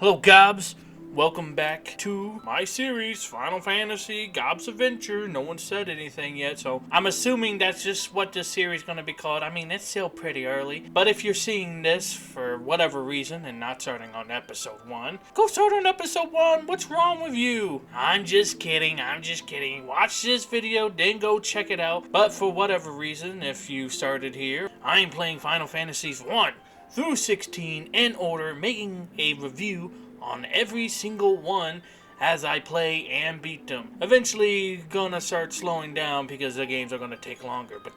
Hello Gobs, welcome back to my series, Final Fantasy Gob's Adventure. No one said anything yet, so I'm assuming that's just what this series is going to be called. I mean, it's still pretty early, but if you're seeing this for whatever reason and not starting on episode 1, go start on episode 1. What's wrong with you? I'm just kidding. Watch this video, then go check it out. But for whatever reason, if you started here, I'm playing Final Fantasies 1 through 16 in order, making a review on every single one as I play and beat them. Eventually gonna start slowing down because the games are gonna take longer, but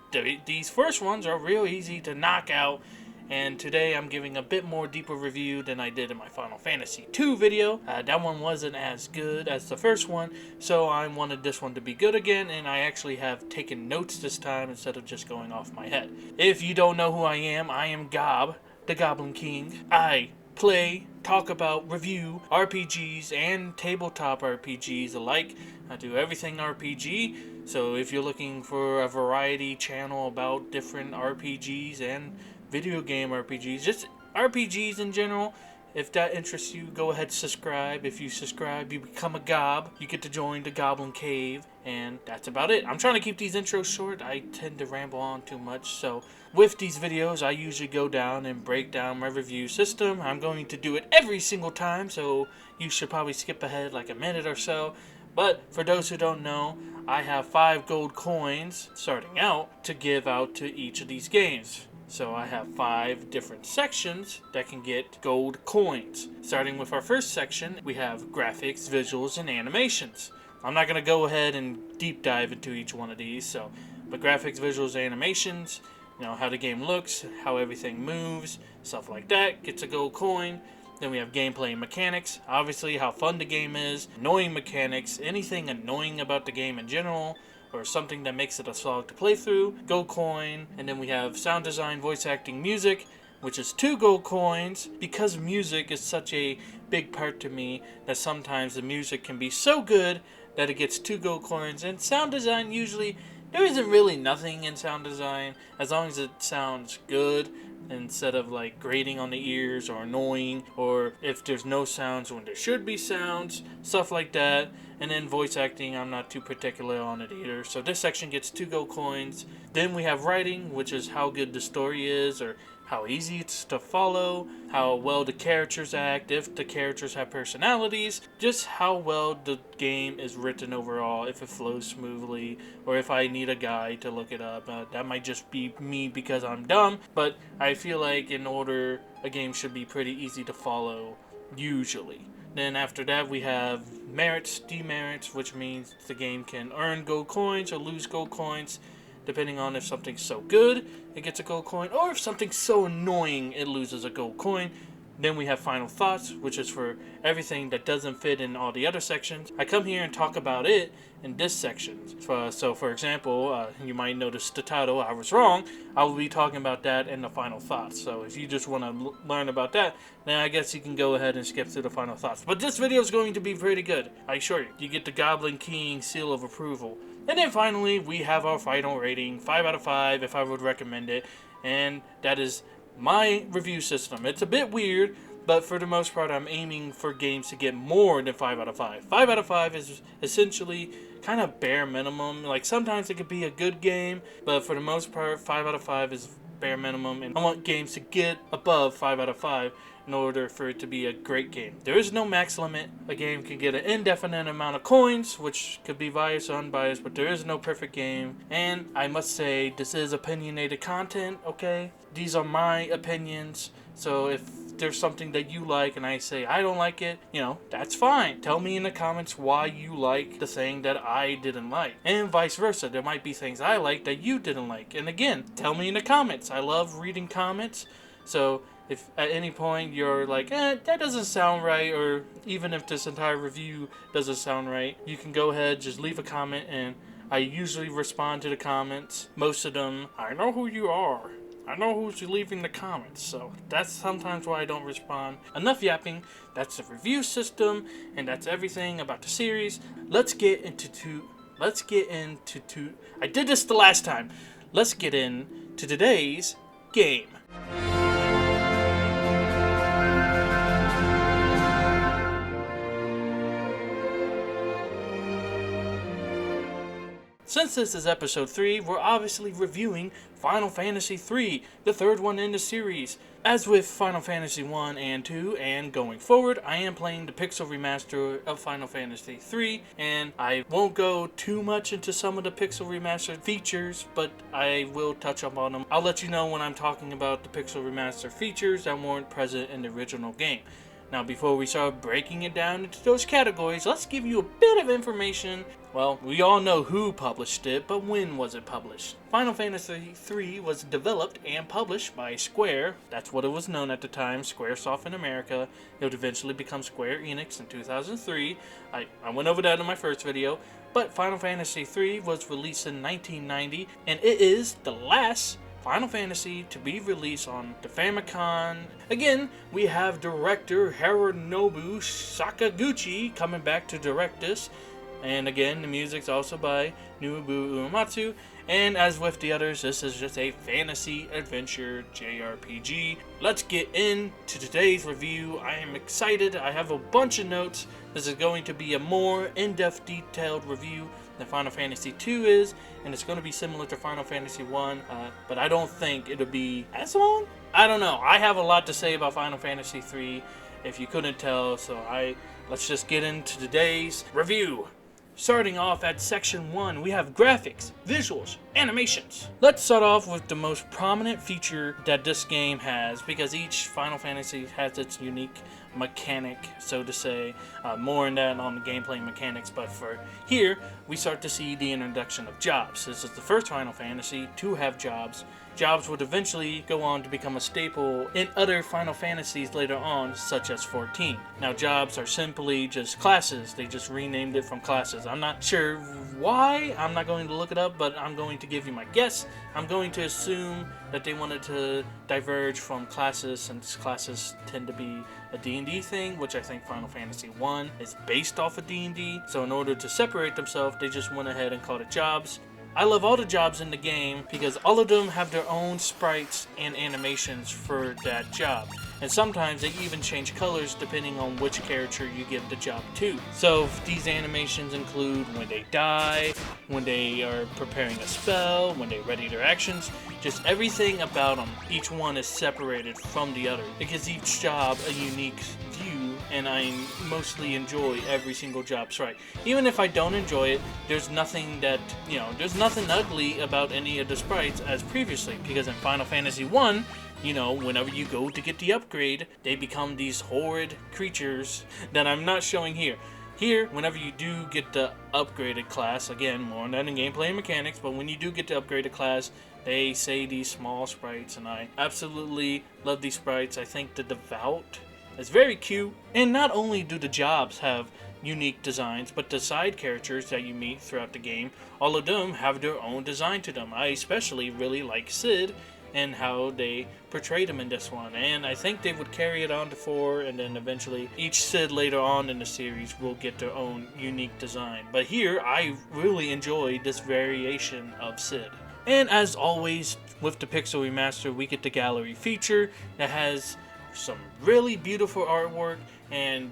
these first ones are real easy to knock out, and today I'm giving a bit more deeper review than I did in my Final Fantasy 2 video. That one wasn't as good as the first one, so I wanted this one to be good again, and I actually have taken notes this time instead of just going off my head. If you don't know who I am Gob, the Goblin King. I play, talk about, review RPGs and tabletop RPGs alike. I do everything RPG, so if you're looking for a variety channel about different RPGs and video game RPGs, just RPGs in general, if that interests you, go ahead and subscribe. If you subscribe, you become a gob. You get to join the Goblin Cave, and that's about it. I'm trying to keep these intros short. I tend to ramble on too much, so with these videos, I usually go down and break down my review system. I'm going to do it every single time, so you should probably skip ahead like a minute or so. But for those who don't know, I have 5 gold coins starting out to give out to each of these games. So I have 5 different sections that can get gold coins. Starting with our first section, we have graphics, visuals, and animations. I'm not going to go ahead and deep dive into each one of these, but graphics, visuals, animations, how the game looks, how everything moves, stuff like that, gets a gold coin. Then we have gameplay and mechanics, obviously how fun the game is, annoying mechanics, anything annoying about the game in general, or something that makes it a slog to play through, gold coin. And then we have sound design, voice acting, music, which is 2 gold coins. Because music is such a big part to me that sometimes the music can be so good that it gets 2 gold coins. And sound design, usually there isn't really nothing in sound design as long as it sounds good instead of like grating on the ears or annoying, or if there's no sounds when there should be sounds, stuff like that. And then voice acting, I'm not too particular on it either. So this section gets 2 gold coins. Then we have writing, which is how good the story is or how easy it's to follow, how well the characters act, if the characters have personalities, just how well the game is written overall, if it flows smoothly, or if I need a guide to look it up. That might just be me because I'm dumb, but I feel like in order, a game should be pretty easy to follow, usually. Then after that we have merits, demerits, which means the game can earn gold coins or lose gold coins, depending on if something's so good, it gets a gold coin, or if something's so annoying, it loses a gold coin. Then we have final thoughts, which is for everything that doesn't fit in all the other sections. I come here and talk about it in this section. So for example, you might notice the title, I was wrong. I will be talking about that in the final thoughts. So if you just want to learn about that, then I guess you can go ahead and skip through the final thoughts. But this video is going to be pretty good, I assure you. You get the Goblin King seal of approval. And then finally, we have our final rating, 5 out of 5 if I would recommend it. And that is my review system. It's a bit weird, but for the most part, I'm aiming for games to get more than 5 out of 5. 5 out of 5 is essentially kind of bare minimum. Like sometimes it could be a good game, but for the most part, 5 out of 5 is bare minimum. And I want games to get above 5 out of 5 in order for it to be a great game. There is no max limit. A game can get an indefinite amount of coins, which could be biased or unbiased, but there is no perfect game. And I must say, this is opinionated content, okay? These are my opinions, so if there's something that you like and I say I don't like it, that's fine. Tell me in the comments why you like the thing that I didn't like. And vice versa, there might be things I like that you didn't like. And again, tell me in the comments. I love reading comments, so if at any point you're like, that doesn't sound right, or even if this entire review doesn't sound right, you can go ahead, just leave a comment, and I usually respond to the comments. Most of them, I know who you are. I know who's leaving the comments, so that's sometimes why I don't respond. Enough yapping. That's the review system, and that's everything about the series. Let's get into I did this the last time. Let's get into today's game. Since this is episode 3, we're obviously reviewing Final Fantasy 3, the third one in the series. As with Final Fantasy 1 and 2, and going forward, I am playing the Pixel Remaster of Final Fantasy 3, and I won't go too much into some of the Pixel Remaster features, but I will touch up on them. I'll let you know when I'm talking about the Pixel Remaster features that weren't present in the original game. Now, before we start breaking it down into those categories, let's give you a bit of information. Well, we all know who published it, but when was it published? Final Fantasy III was developed and published by Square. That's what it was known at the time, Squaresoft in America. It would eventually become Square Enix in 2003. I went over that in my first video. But Final Fantasy III was released in 1990, and it is the last Final Fantasy to be released on the Famicom. Again, we have director Hironobu Sakaguchi coming back to direct this. And again, the music's also by Nobuo Uematsu. And as with the others, this is just a fantasy adventure JRPG. Let's get into today's review. I am excited. I have a bunch of notes. This is going to be a more in-depth, detailed review than Final Fantasy II is, and it's going to be similar to Final Fantasy 1, but I don't think it'll be as long. I don't know. I have a lot to say about Final Fantasy 3, if you couldn't tell, so let's just get into today's review. Starting off at section 1, we have graphics, visuals, animations. Let's start off with the most prominent feature that this game has, because each Final Fantasy has its unique mechanic, so to say. More in that on the gameplay mechanics, but for here, we start to see the introduction of jobs. This is the first Final Fantasy to have jobs. Jobs would eventually go on to become a staple in other Final Fantasies later on, such as 14. Now, jobs are simply just classes. They just renamed it from classes. I'm not sure why. I'm not going to look it up, but I'm going to give you my guess. I'm going to assume that they wanted to diverge from classes, since classes tend to be a D&D thing, which I think Final Fantasy 1 is based off of D&D. So in order to separate themselves, they just went ahead and called it jobs. I love all the jobs in the game because all of them have their own sprites and animations for that job. And sometimes they even change colors depending on which character you give the job to. So these animations include when they die, when they are preparing a spell, when they ready their actions, just everything about them. Each one is separated from the other. It gives each job a unique view, and I mostly enjoy every single job sprite. Even if I don't enjoy it, there's nothing ugly about any of the sprites as previously, because in Final Fantasy 1, whenever you go to get the upgrade, they become these horrid creatures that I'm not showing here. Here, whenever you do get the upgraded class, again, more on that in gameplay and mechanics, but when you do get the upgraded class, they say these small sprites, and I absolutely love these sprites. I think the Devout is very cute, and not only do the jobs have unique designs, but the side characters that you meet throughout the game, all of them have their own design to them. I especially really like Sid and how they portrayed him in this one, and I think they would carry it on to 4, and then eventually each Sid later on in the series will get their own unique design. But here, I really enjoy this variation of Sid. And as always, with the Pixel Remaster, we get the gallery feature that has some really beautiful artwork, and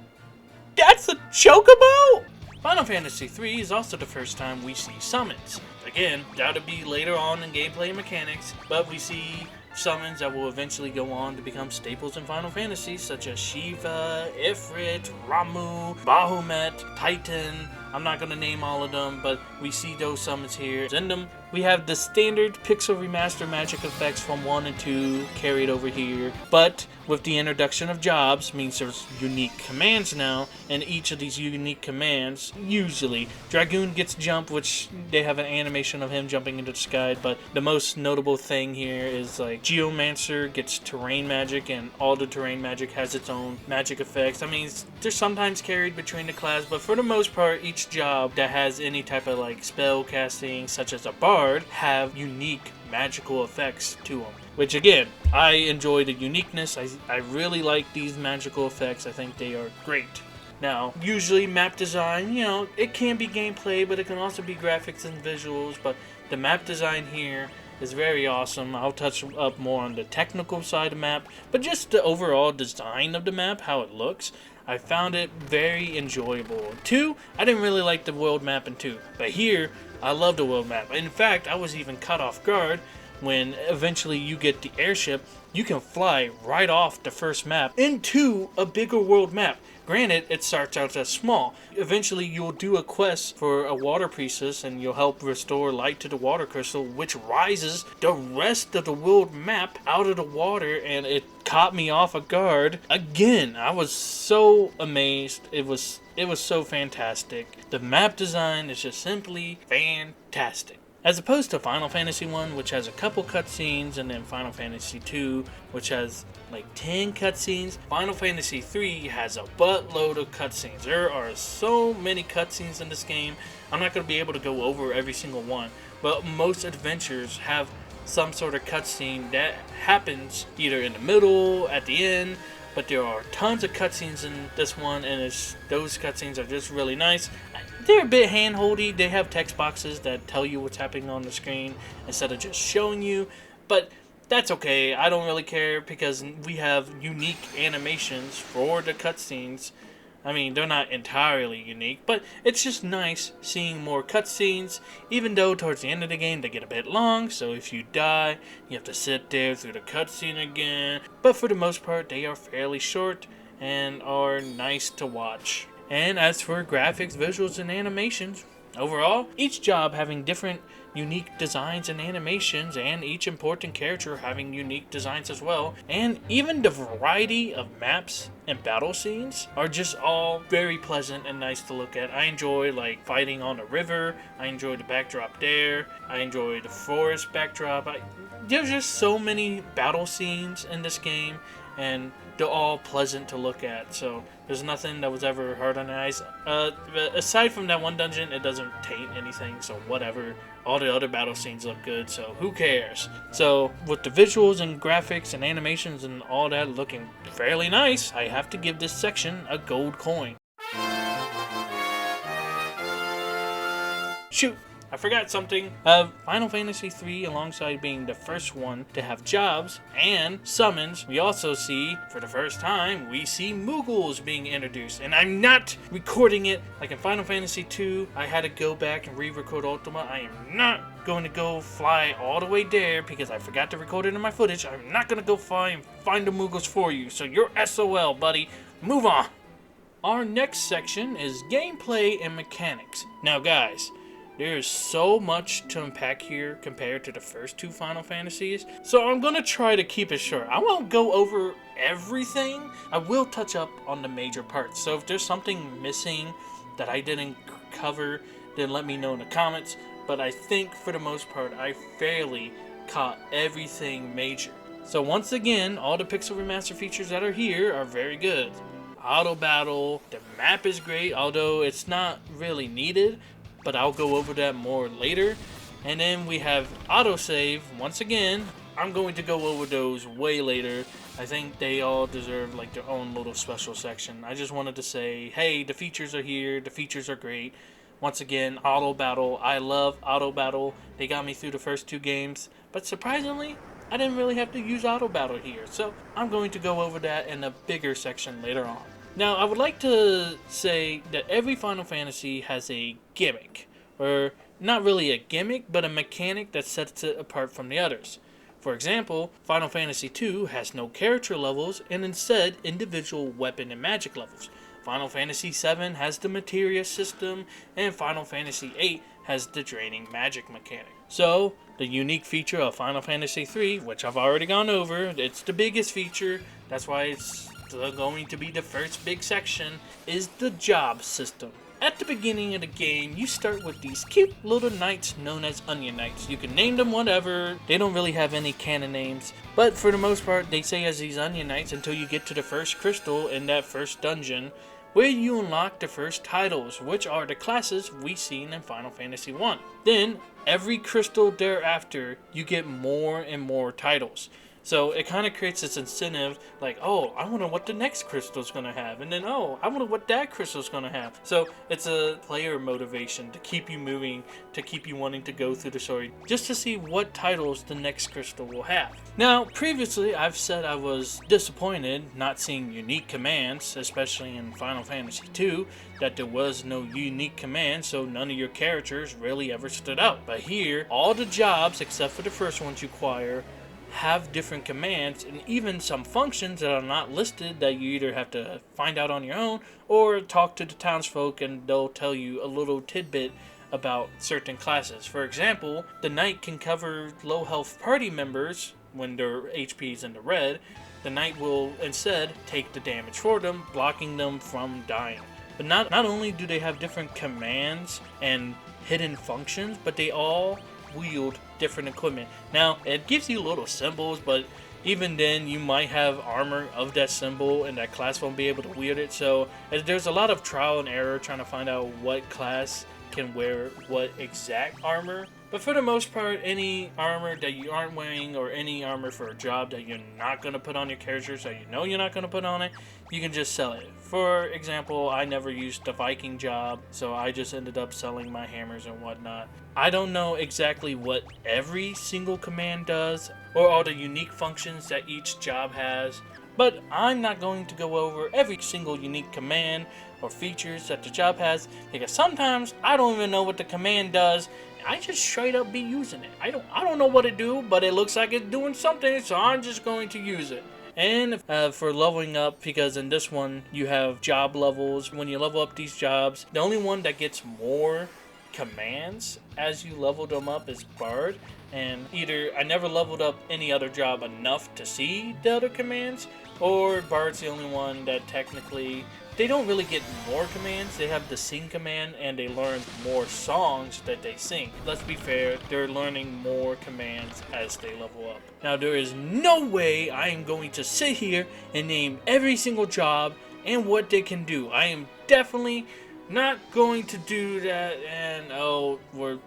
that's a chocobo! Final Fantasy III is also the first time we see summons. Again, that'll be later on in gameplay mechanics, but we see summons that will eventually go on to become staples in Final Fantasy, such as Shiva, Ifrit, Ramu, Bahamut, Titan. I'm not going to name all of them, but we see those summons here. In them, we have the standard Pixel Remaster magic effects from 1 and 2 carried over here, but with the introduction of jobs means there's unique commands now, and each of these unique commands, usually, Dragoon gets jump, which they have an animation of him jumping into the sky, but the most notable thing here is like Geomancer gets terrain magic, and all the terrain magic has its own magic effects. I mean, they're sometimes carried between the class, but for the most part, each job that has any type of like spell casting, such as a bard, have unique magical effects to them, which again, I enjoy the uniqueness. I really like these magical effects. I think they are great. Now, usually map design, it can be gameplay, but it can also be graphics and visuals, but the map design here is very awesome. I'll touch up more on the technical side of the map, but just the overall design of the map, how it looks, I found it very enjoyable. 2, I didn't really like the world map in 2, but here, I love the world map. In fact, I was even caught off guard when eventually you get the airship. You can fly right off the first map into a bigger world map. Granted, it starts out as small. Eventually, you'll do a quest for a water priestess, and you'll help restore light to the water crystal, which rises the rest of the world map out of the water, and it caught me off guard. Again, I was so amazed. It was so fantastic. The map design is just simply fantastic. As opposed to Final Fantasy 1, which has a couple cutscenes, and then Final Fantasy 2, which has like 10 cutscenes, Final Fantasy 3 has a buttload of cutscenes. There are so many cutscenes in this game. I'm not going to be able to go over every single one, but most adventures have some sort of cutscene that happens either in the middle, at the end, but there are tons of cutscenes in this one, and those cutscenes are just really nice. They're a bit hand-holdy. They have text boxes that tell you what's happening on the screen instead of just showing you, but that's okay. I don't really care because we have unique animations for the cutscenes. I mean, they're not entirely unique, but it's just nice seeing more cutscenes, even though towards the end of the game they get a bit long, so if you die, you have to sit there through the cutscene again. But for the most part, they are fairly short and are nice to watch. And as for graphics, visuals, and animations, overall, each job having different unique designs and animations, and each important character having unique designs as well, and even the variety of maps and battle scenes are just all very pleasant and nice to look at. I enjoy like fighting on a river, I enjoy the backdrop there, I enjoy the forest backdrop. There's just so many battle scenes in this game, and they're all pleasant to look at, so there's nothing that was ever hard on the eyes. Aside from that one dungeon, it doesn't taint anything, so whatever. All the other battle scenes look good, so who cares? So with the visuals and graphics and animations and all that looking fairly nice, I have to give this section a gold coin. Shoot! I forgot something. Final Fantasy 3, alongside being the first one to have jobs and summons, we also see, for the first time, we see Moogles being introduced. And I'm not recording it like in Final Fantasy 2. I had to go back and re-record Ultima. I am not going to go fly all the way there because I forgot to record it in my footage. I'm not going to go fly and find the Moogles for you. So you're SOL, buddy. Move on. Our next section is gameplay and mechanics. Now, guys, there is so much to unpack here compared to the first two Final Fantasies, so I'm going to try to keep it short. I won't go over everything. I will touch up on the major parts, so if there's something missing that I didn't cover, then let me know in the comments, but I think for the most part I fairly caught everything major. So once again, all the Pixel Remaster features that are here are very good. Auto battle, the map is great, although it's not really needed, but I'll go over that more later. And then we have autosave. Once again, I'm going to go over those way later. I think they all deserve like their own little special section. I just wanted to say, hey, the features are here, the features are great. Once again, auto battle. I love auto battle. They got me through the first two games, but surprisingly, I didn't really have to use auto battle here. So I'm going to go over that in a bigger section later on. Now, I would like to say that every Final Fantasy has a gimmick, or not really a gimmick, but a mechanic that sets it apart from the others. For example, Final Fantasy II has no character levels and instead individual weapon and magic levels. Final Fantasy VII has the materia system, and Final Fantasy VIII has the draining magic mechanic. So, the unique feature of Final Fantasy III, which I've already gone over, it's the biggest feature, that's why it's going to be the first big section, is the job system. At the beginning of the game, you start with these cute little knights known as Onion Knights. You can name them whatever, they don't really have any canon names, but for the most part they say as these Onion Knights until you get to the first crystal in that first dungeon, where you unlock the first titles, which are the classes we seen in Final Fantasy 1. Then, every crystal thereafter, you get more and more titles. So it kind of creates this incentive, like, oh, I wonder what the next crystal's going to have, and then, oh, I wonder what that crystal's going to have. So it's a player motivation to keep you moving, to keep you wanting to go through the story, just to see what titles the next crystal will have. Now, previously, I've said I was disappointed not seeing unique commands, especially in Final Fantasy II, that there was no unique command, so none of your characters really ever stood out. But here, all the jobs, except for the first ones you acquire, have different commands, and even some functions that are not listed that you either have to find out on your own or talk to the townsfolk and they'll tell you a little tidbit about certain classes. For example, the knight can cover low health party members when their HP is in the red. The knight will instead take the damage for them, blocking them from dying. But not only do they have different commands and hidden functions, but they all wield different equipment. Now, it gives you little symbols, but even then you might have armor of that symbol and that class won't be able to wield it. So there's a lot of trial and error trying to find out what class can wear what exact armor. But for the most part, any armor that you aren't wearing or any armor for a job that you're not going to put on your character, so you know you're not going to put on it, you can just sell it. For example, I never used the Viking job, so I just ended up selling my hammers and whatnot. I don't know exactly what every single command does or all the unique functions that each job has, but I'm not going to go over every single unique command or features that the job has, because sometimes I don't even know what the command does. I just straight up be using it. I don't know what it do, but it looks like it's doing something, so I'm just going to use it. And for leveling up, because in this one you have job levels. When you level up these jobs, the only one that gets more commands as you level them up is Bard. And either I never leveled up any other job enough to see the other commands, or Bard's the only one that technically, they don't really get more commands. They have the sing command and they learn more songs that they sing. Let's be fair, they're learning more commands as they level up. Now, there is no way I am going to sit here and name every single job and what they can do. I am definitely not going to do that. And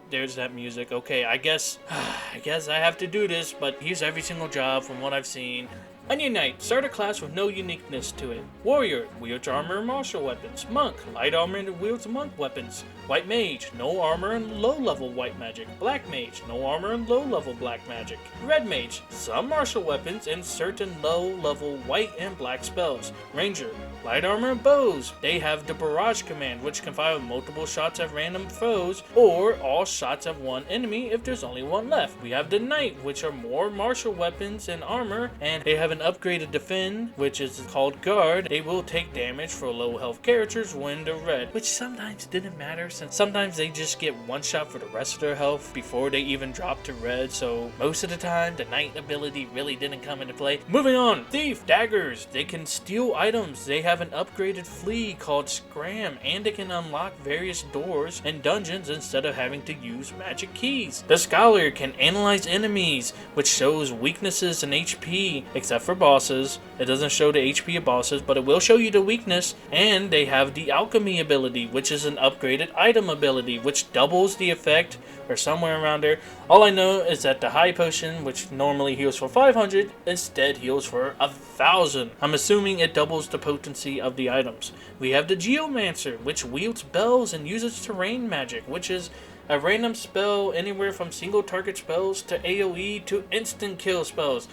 there's that music. Okay, I guess I have to do this, but here's every single job from what I've seen. Onion Knight, starter class with no uniqueness to it. Warrior, wields armor and martial weapons. Monk, light armor and wields monk weapons. White Mage, no armor and low-level white magic. Black Mage, no armor and low-level black magic. Red Mage, some martial weapons and certain low-level white and black spells. Ranger, light armor and bows. They have the barrage command, which can fire multiple shots at random foes, or all shots at one enemy if there's only one left. We have the Knight, which are more martial weapons and armor, and they have an upgraded defend, which is called guard. They will take damage for low health characters when they're red, which sometimes didn't matter, since sometimes they just get one shot for the rest of their health before they even drop to red. So most of the time the Knight ability really didn't come into play. Moving on, Thief, daggers, they can steal items. They have an upgraded flea called Scram, and they can unlock various doors and dungeons instead of having to use magic keys. The Scholar can analyze enemies, which shows weaknesses and HP, except for bosses. It doesn't show the HP of bosses, but it will show you the weakness. And they have the Alchemy ability, which is an upgraded item ability, which doubles the effect, or somewhere around there. All I know is that the High Potion, which normally heals for 500, instead heals for 1,000. I'm assuming it doubles the potency of the items. We have the Geomancer, which wields bells and uses terrain magic, which is a random spell anywhere from single target spells to AoE to instant kill spells,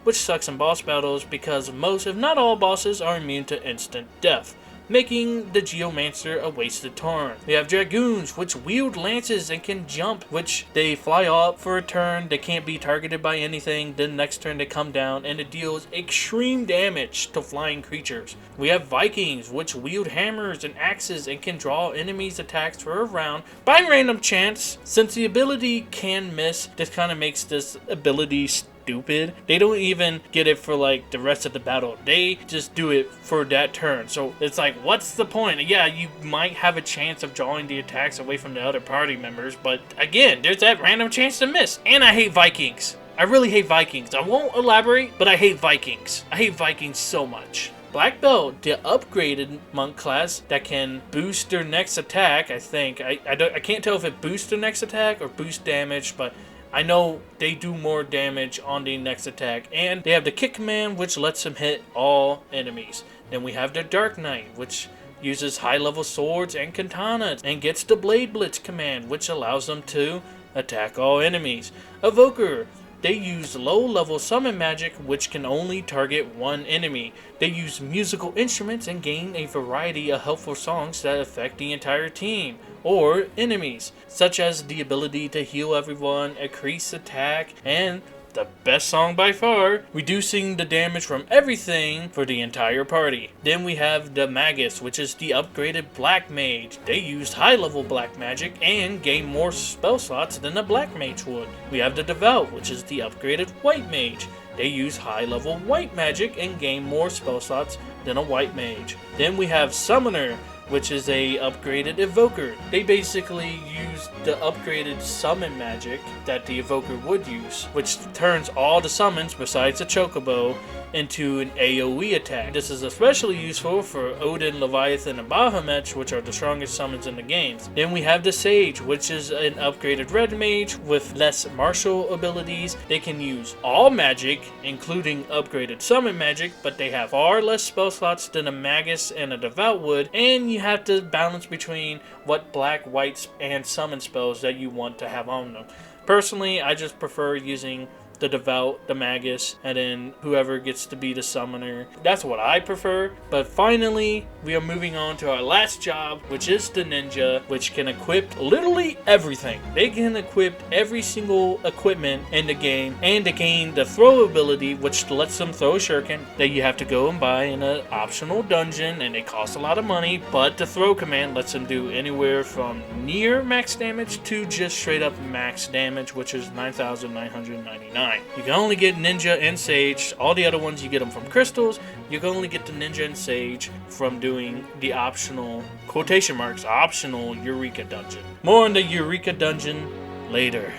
which sucks in boss battles because most, if not all, bosses are immune to instant death, making the Geomancer a wasted turn. We have Dragoons, which wield lances and can jump, which they fly up for a turn. They can't be targeted by anything. Then next turn they come down and it deals extreme damage to flying creatures. We have Vikings, which wield hammers and axes and can draw enemies' attacks for a round by random chance. Since the ability can miss, this kind of makes this ability stupid. They don't even get it for like the rest of the battle. They just do it for that turn. So it's like, what's the point? Yeah, you might have a chance of drawing the attacks away from the other party members, but again, there's that random chance to miss. And I hate Vikings. I really hate Vikings. I won't elaborate, but I hate Vikings. I hate Vikings so much. Black Belt, the upgraded monk class that can boost their next attack, I think. I can't tell if it boosts their next attack or boost damage, but I know they do more damage on the next attack. And they have the kick command, which lets them hit all enemies. Then we have the Dark Knight, which uses high level swords and katanas, and gets the Blade Blitz command, which allows them to attack all enemies. Evoker, they use low level summon magic, which can only target one enemy. They use musical instruments and gain a variety of helpful songs that affect the entire team or enemies, such as the ability to heal everyone, increase attack, and the best song by far, reducing the damage from everything for the entire party. Then we have the Magus, which is the upgraded Black Mage. They use high level black magic and gain more spell slots than a Black Mage would. We have the Devout, which is the upgraded White Mage. They use high level white magic and gain more spell slots than a White Mage. Then we have Summoner, which is a upgraded Evoker. They basically use the upgraded summon magic that the Evoker would use, which turns all the summons besides the Chocobo into an AoE attack. This is especially useful for Odin, Leviathan, and Bahamut, which are the strongest summons in the games. Then we have the Sage, which is an upgraded red mage with less martial abilities. They can use all magic, including upgraded summon magic, but they have far less spell slots than a Magus and a Devout would, and you have to balance between what black, white, and summon spells that you want to have on them. Personally, I just prefer using the Devout, the Magus, and then whoever gets to be the Summoner. That's what I prefer. But finally, we are moving on to our last job, which is the Ninja, which can equip literally everything. They can equip every single equipment in the game, and to gain the throw ability, which lets them throw a shuriken that you have to go and buy in an optional dungeon, and it costs a lot of money. But the throw command lets them do anywhere from near max damage to just straight up max damage, which is 9,999. You can only get Ninja and Sage. All the other ones you get them from crystals. You can only get the Ninja and Sage from doing the optional, quotation marks, optional Eureka dungeon. More on the Eureka dungeon later.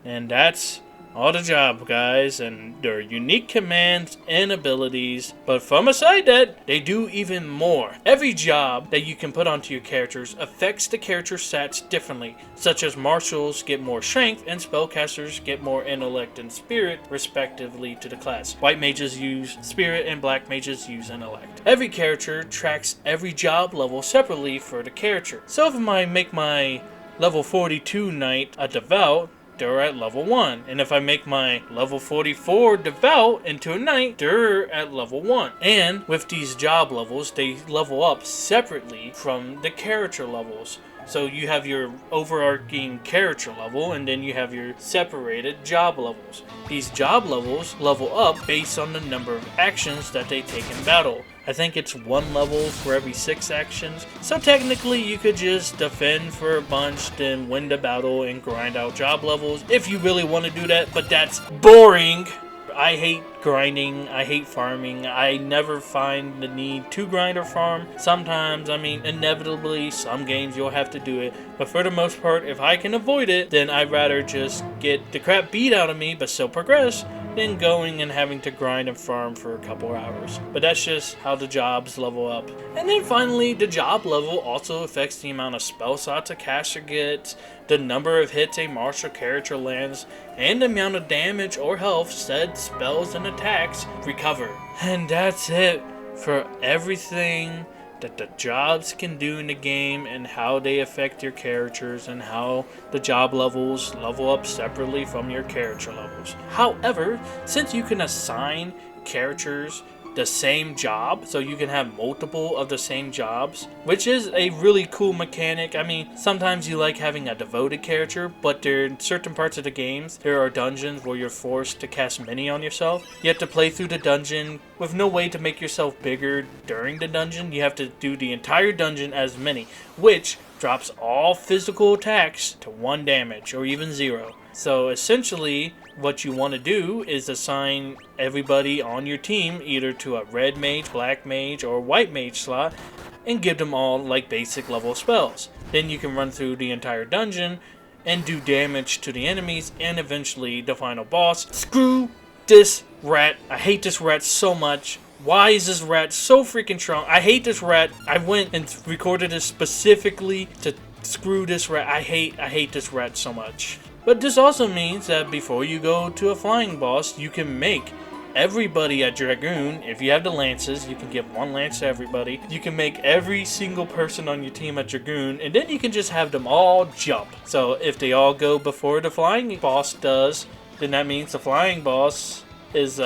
And that's all the job, guys, and their unique commands and abilities. But from a side that they do even more. Every job that you can put onto your characters affects the character stats differently, such as martials get more strength and spellcasters get more intellect and spirit, respectively, to the class. White mages use spirit and black mages use intellect. Every character tracks every job level separately for the character. So if I make my level 42 knight a devout, they're at level 1. And if I make my level 44 Devout into a Knight, they're at level 1. And with these job levels, they level up separately from the character levels. So you have your overarching character level, and then you have your separated job levels. These job levels level up based on the number of actions that they take in battle. I think it's 1 level for every 6 actions. So technically you could just defend for a bunch, then win the battle and grind out job levels if you really want to do that, but that's boring. I hate grinding, I hate farming. I never find the need to grind or farm. Sometimes, inevitably, some games you'll have to do it. But for the most part, if I can avoid it, then I'd rather just get the crap beat out of me, but still progress, than going and having to grind and farm for a couple hours. But that's just how the jobs level up. And then finally, the job level also affects the amount of spell slots a caster gets, the number of hits a martial character lands, and the amount of damage or health said spells and attacks recover. And that's it for everything that the jobs can do in the game and how they affect your characters and how the job levels level up separately from your character levels. However, since you can assign characters the same job, so you can have multiple of the same jobs, which is a really cool mechanic. Sometimes you like having a devoted character, but there in certain parts of the games, there are dungeons where you're forced to cast many on yourself. You have to play through the dungeon with no way to make yourself bigger during the dungeon. You have to do the entire dungeon as many, which drops all physical attacks to 1 damage or even 0. So essentially, what you want to do is assign everybody on your team either to a red mage, black mage, or white mage slot and give them all like basic level spells. Then you can run through the entire dungeon and do damage to the enemies and eventually the final boss. Screw this rat. I hate this rat so much. Why is this rat so freaking strong? I hate this rat. I went and recorded this specifically to screw this rat. I hate this rat so much. But this also means that before you go to a flying boss, you can make everybody a dragoon. If you have the lances, you can give one lance to everybody. You can make every single person on your team a dragoon, and then you can just have them all jump. So if they all go before the flying boss does, then that means the flying boss is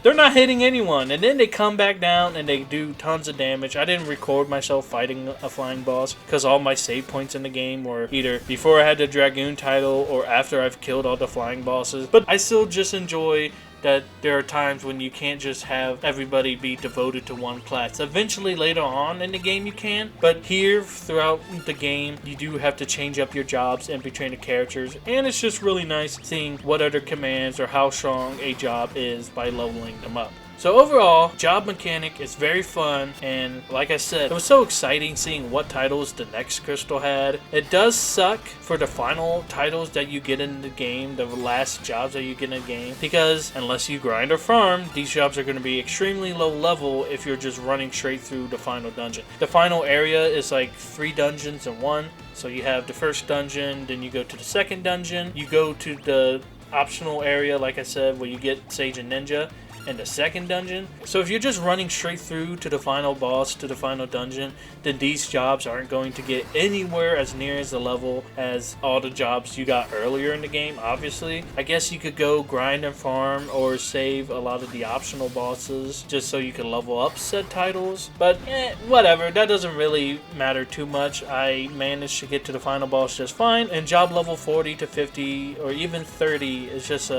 they're not hitting anyone, and then they come back down and they do tons of damage. I didn't record myself fighting a flying boss because all my save points in the game were either before I had the dragoon title or after I've killed all the flying bosses. But I still just enjoy that there are times when you can't just have everybody be devoted to one class. Eventually later on in the game you can, but here throughout the game you do have to change up your jobs in between the characters, and it's just really nice seeing what other commands or how strong a job is by leveling them up. So overall, job mechanic is very fun, and like I said, it was so exciting seeing what titles the next crystal had. It does suck for the final titles that you get in the game, the last jobs that you get in the game, because unless you grind or farm, these jobs are going to be extremely low level if you're just running straight through the final dungeon. The final area is like 3 dungeons in one, so you have the first dungeon, then you go to the second dungeon, you go to the optional area, like I said, where you get Sage and Ninja, in the second dungeon. So if you're just running straight through to the final boss, to the final dungeon, then these jobs aren't going to get anywhere as near as the level as all the jobs you got earlier in the game, obviously. I guess you could go grind and farm or save a lot of the optional bosses just so you can level up said titles, but whatever, that doesn't really matter too much. I managed to get to the final boss just fine, and job level 40 to 50 or even 30 is just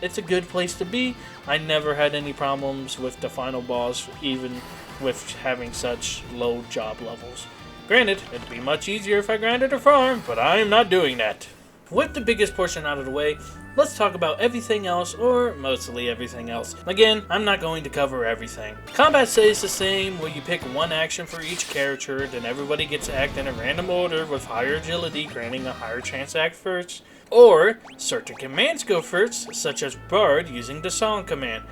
it's a good place to be. I never had any problems with the final boss, even with having such low job levels. Granted, it'd be much easier if I grinded a farm, but I am not doing that. With the biggest portion out of the way, let's talk about everything else, or mostly everything else. Again, I'm not going to cover everything. Combat stays the same, where you pick one action for each character, then everybody gets to act in a random order with higher agility, granting a higher chance to act first. Or certain commands go first, such as Bard using the song command.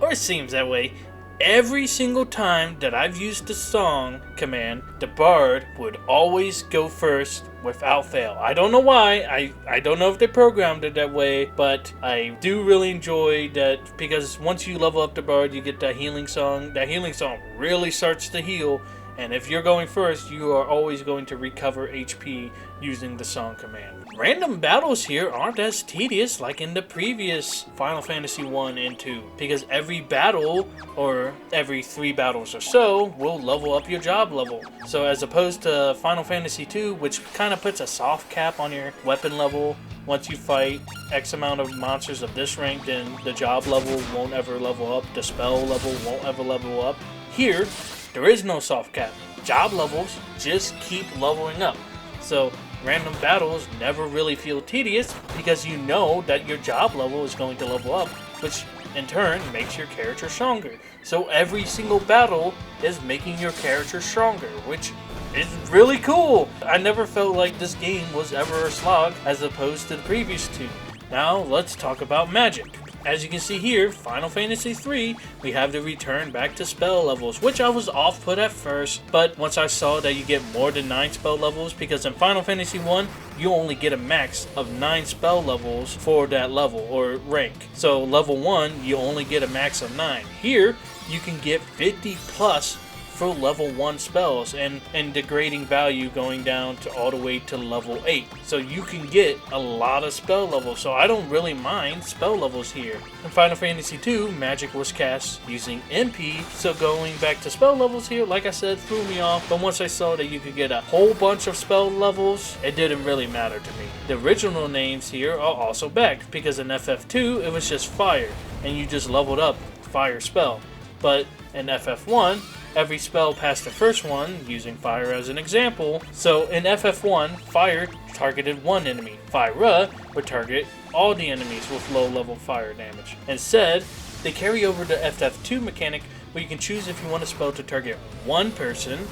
Or it seems that way. Every single time that I've used the song command, the Bard would always go first without fail. I don't know why. I don't know if they programmed it that way, but I do really enjoy that, because once you level up the Bard, you get that healing song. That healing song really starts to heal, and if you're going first, you are always going to recover HP using the song command. Random battles here aren't as tedious like in the previous Final Fantasy 1 and 2, because every battle, or every 3 battles or so, will level up your job level. So as opposed to Final Fantasy 2, which kind of puts a soft cap on your weapon level, once you fight X amount of monsters of this rank, then the job level won't ever level up, the spell level won't ever level up. Here, there is no soft cap. Job levels just keep leveling up. So random battles never really feel tedious because you know that your job level is going to level up, which in turn makes your character stronger. So every single battle is making your character stronger, which is really cool. I never felt like this game was ever a slog as opposed to the previous 2. Now let's talk about magic. As you can see here, Final Fantasy 3, we have the return back to spell levels, which I was off-put at first, but once I saw that you get more than 9 spell levels, because in Final Fantasy 1, you only get a max of 9 spell levels for that level, or rank. So level 1, you only get a max of 9. Here, you can get 50 plus for level 1 spells, and degrading value going down to all the way to level 8. So you can get a lot of spell levels, so I don't really mind spell levels here. In Final Fantasy 2, magic was cast using MP, so going back to spell levels here, like I said, threw me off, but once I saw that you could get a whole bunch of spell levels, it didn't really matter to me. The original names here are also back, because in FF2, it was just fire, and you just leveled up fire spell. But in FF1, every spell past the first one, using fire as an example. So in FF1, fire targeted one enemy. Fire would target all the enemies with low level fire damage. Instead, they carry over the FF2 mechanic where you can choose if you want a spell to target one person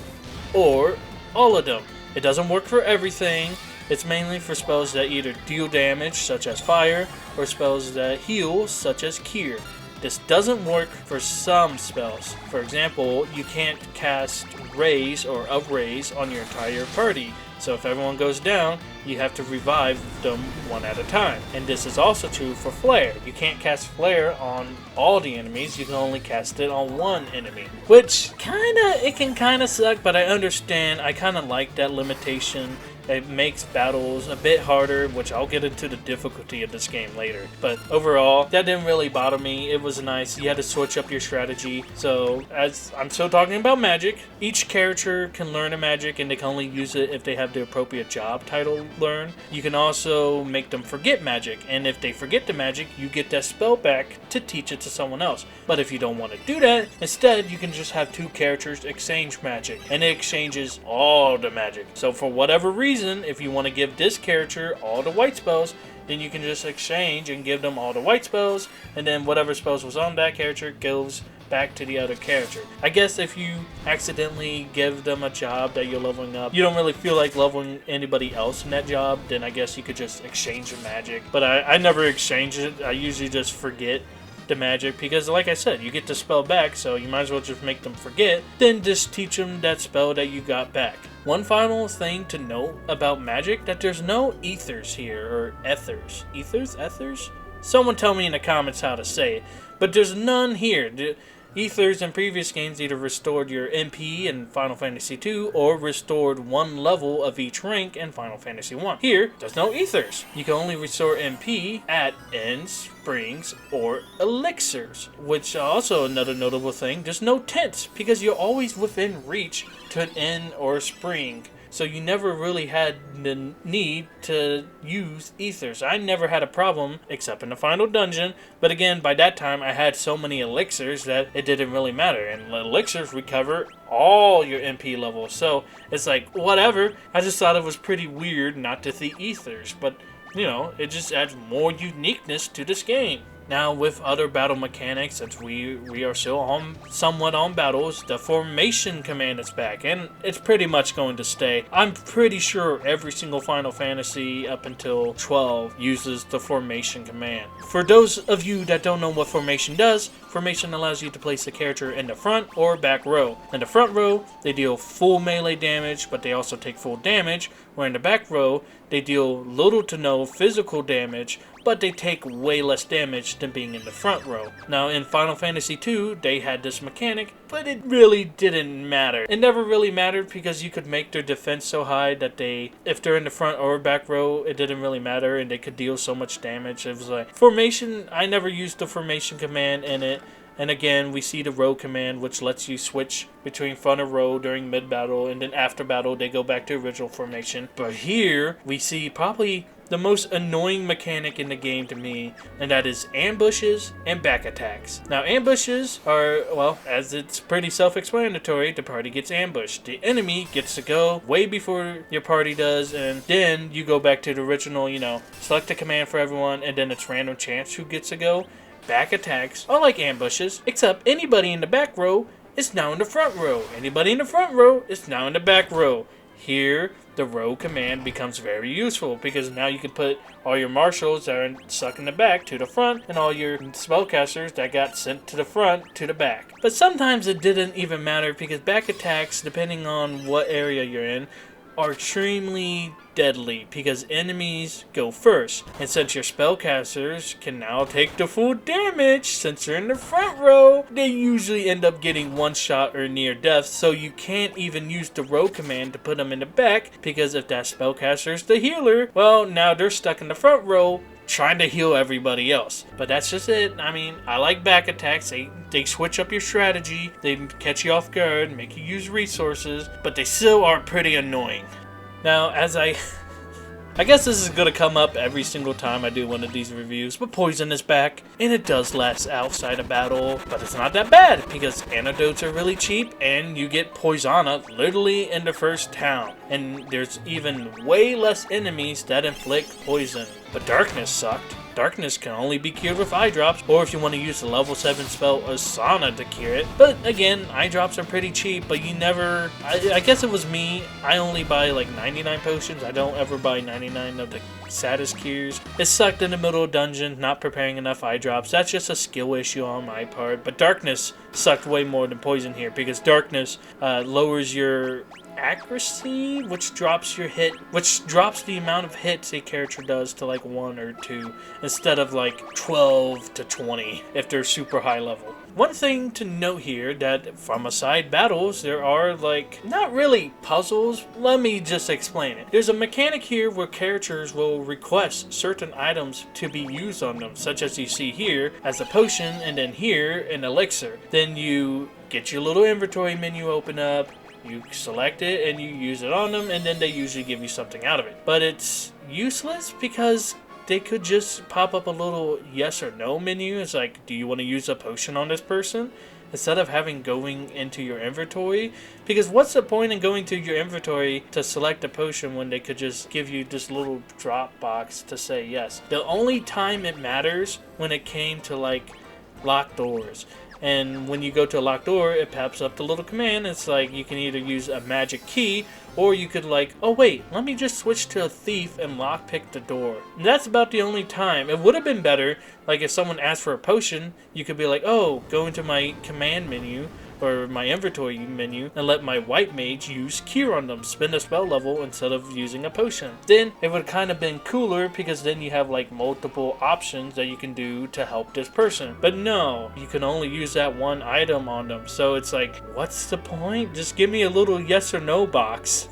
or all of them. It doesn't work for everything. It's mainly for spells that either deal damage, such as fire, or spells that heal, such as cure. This doesn't work for some spells. For example, you can't cast raise or upraise on your entire party, So if everyone goes down, you have to revive them one at a time. And this is also true for Flare. You can't cast Flare on all the enemies, you can only cast it on one enemy. Which it can kinda suck, but I understand. I kinda like that limitation. It makes battles a bit harder, which I'll get into the difficulty of this game later. But overall, that didn't really bother me. It was nice. You had to switch up your strategy. So, as I'm still talking about magic, each character can learn a magic and they can only use it if they have the appropriate job title learn. You can also make them forget magic, and if they forget the magic, you get that spell back to teach it to someone else. But if you don't want to do that, instead you can just have two characters exchange magic, and it exchanges all the magic. So for whatever reason, if you want to give this character all the white spells, then you can just exchange and give them all the white spells, and then whatever spells was on that character goes back to the other character. I guess if you accidentally give them a job that you're leveling up, you don't really feel like leveling anybody else in that job, then I guess you could just exchange the magic. But I never exchange it. I usually just forget the magic, because like I said, you get the spell back, so you might as well just make them forget, then just teach them that spell that you got back. One final thing to note about magic, that there's no ethers here, or ethers. Ethers? Someone tell me in the comments how to say it, but there's none here. The ethers in previous games either restored your MP in Final Fantasy II or restored one level of each rank in Final Fantasy I. Here, there's no ethers. You can only restore MP at ends, springs, or elixirs. Which also another notable thing, there's no tents because you're always within reach to an end or a spring. So you never really had the need to use ethers. I never had a problem, except in the final dungeon. But again, by that time, I had so many elixirs that it didn't really matter. And elixirs recover all your MP levels. So it's like, whatever. I just thought it was pretty weird not to see ethers. But, you know, it just adds more uniqueness to this game. Now, with other battle mechanics, since we are still somewhat on battles, the formation command is back, and it's pretty much going to stay. I'm pretty sure every single Final Fantasy up until 12 uses the formation command. For those of you that don't know what formation does, formation allows you to place a character in the front or back row. In the front row, they deal full melee damage, but they also take full damage, where in the back row, they deal little to no physical damage, but they take way less damage than being in the front row. Now, in Final Fantasy II, they had this mechanic, but it really didn't matter. It never really mattered because you could make their defense so high that if they're in the front or back row, it didn't really matter, and they could deal so much damage. It was like, formation, I never used the formation command in it. And again, we see the row command, which lets you switch between front and row during mid-battle, and then after battle, they go back to original formation. But here, we see probably the most annoying mechanic in the game to me, and that is ambushes and back attacks. Now, ambushes are, well, as it's pretty self-explanatory, the party gets ambushed. The enemy gets to go way before your party does, and then you go back to the original, select a command for everyone, and then it's random chance who gets to go. Back attacks are like ambushes, except anybody in the back row is now in the front row. Anybody in the front row is now in the back row. Here, the row command becomes very useful because now you can put all your marshals that are stuck in the back to the front and all your spellcasters that got sent to the front to the back. But sometimes it didn't even matter because back attacks, depending on what area you're in, are extremely deadly because enemies go first, and since your spellcasters can now take the full damage since they're in the front row, they usually end up getting one shot or near death, so you can't even use the row command to put them in the back because if that spellcaster's the healer, well, now they're stuck in the front row trying to heal everybody else. But that's just it. I mean, I like back attacks. They switch up your strategy, they catch you off guard, make you use resources, but they still are pretty annoying. Now, as I guess this is going to come up every single time I do one of these reviews, but poison is back, and it does last outside of battle, but it's not that bad, because antidotes are really cheap, and you get Poisona literally in the first town, and there's even way less enemies that inflict poison. But darkness sucked. Darkness can only be cured with eye drops, or if you want to use the level 7 spell Asana to cure it. But again, eye drops are pretty cheap, but you never, I guess it was me, I only buy like 99 potions. I don't ever buy 99 of the status cures. It sucked in the middle of dungeon, not preparing enough eye drops. That's just a skill issue on my part. But darkness sucked way more than poison here, because darkness lowers your accuracy, which drops the amount of hits a character does to like 1 or 2 instead of like 12 to 20 if they're super high level. One thing to note here, that from aside battles, there are like, not really puzzles. Let me just explain it. There's a mechanic here where characters will request certain items to be used on them, such as you see here as a potion, and then here an elixir. Then you get your little inventory menu open up, you select it and you use it on them, and then they usually give you something out of it. But it's useless because they could just pop up a little yes or no menu. It's like, do you want to use a potion on this person? Instead of going into your inventory. Because what's the point in going to your inventory to select a potion when they could just give you this little drop box to say yes? The only time it matters when it came to like locked doors. And when you go to a locked door, it pops up the little command. It's like you can either use a magic key, or you could like, oh wait, let me just switch to a thief and lockpick the door. And that's about the only time. It would have been better, like if someone asked for a potion, you could be like, oh, go into my command menu, or my inventory menu, and let my white mage use cure on them, spend a spell level instead of using a potion. Then it would kind of been cooler, because then you have like multiple options that you can do to help this person. But no, you can only use that one item on them. So it's like, what's the point? Just give me a little yes or no box.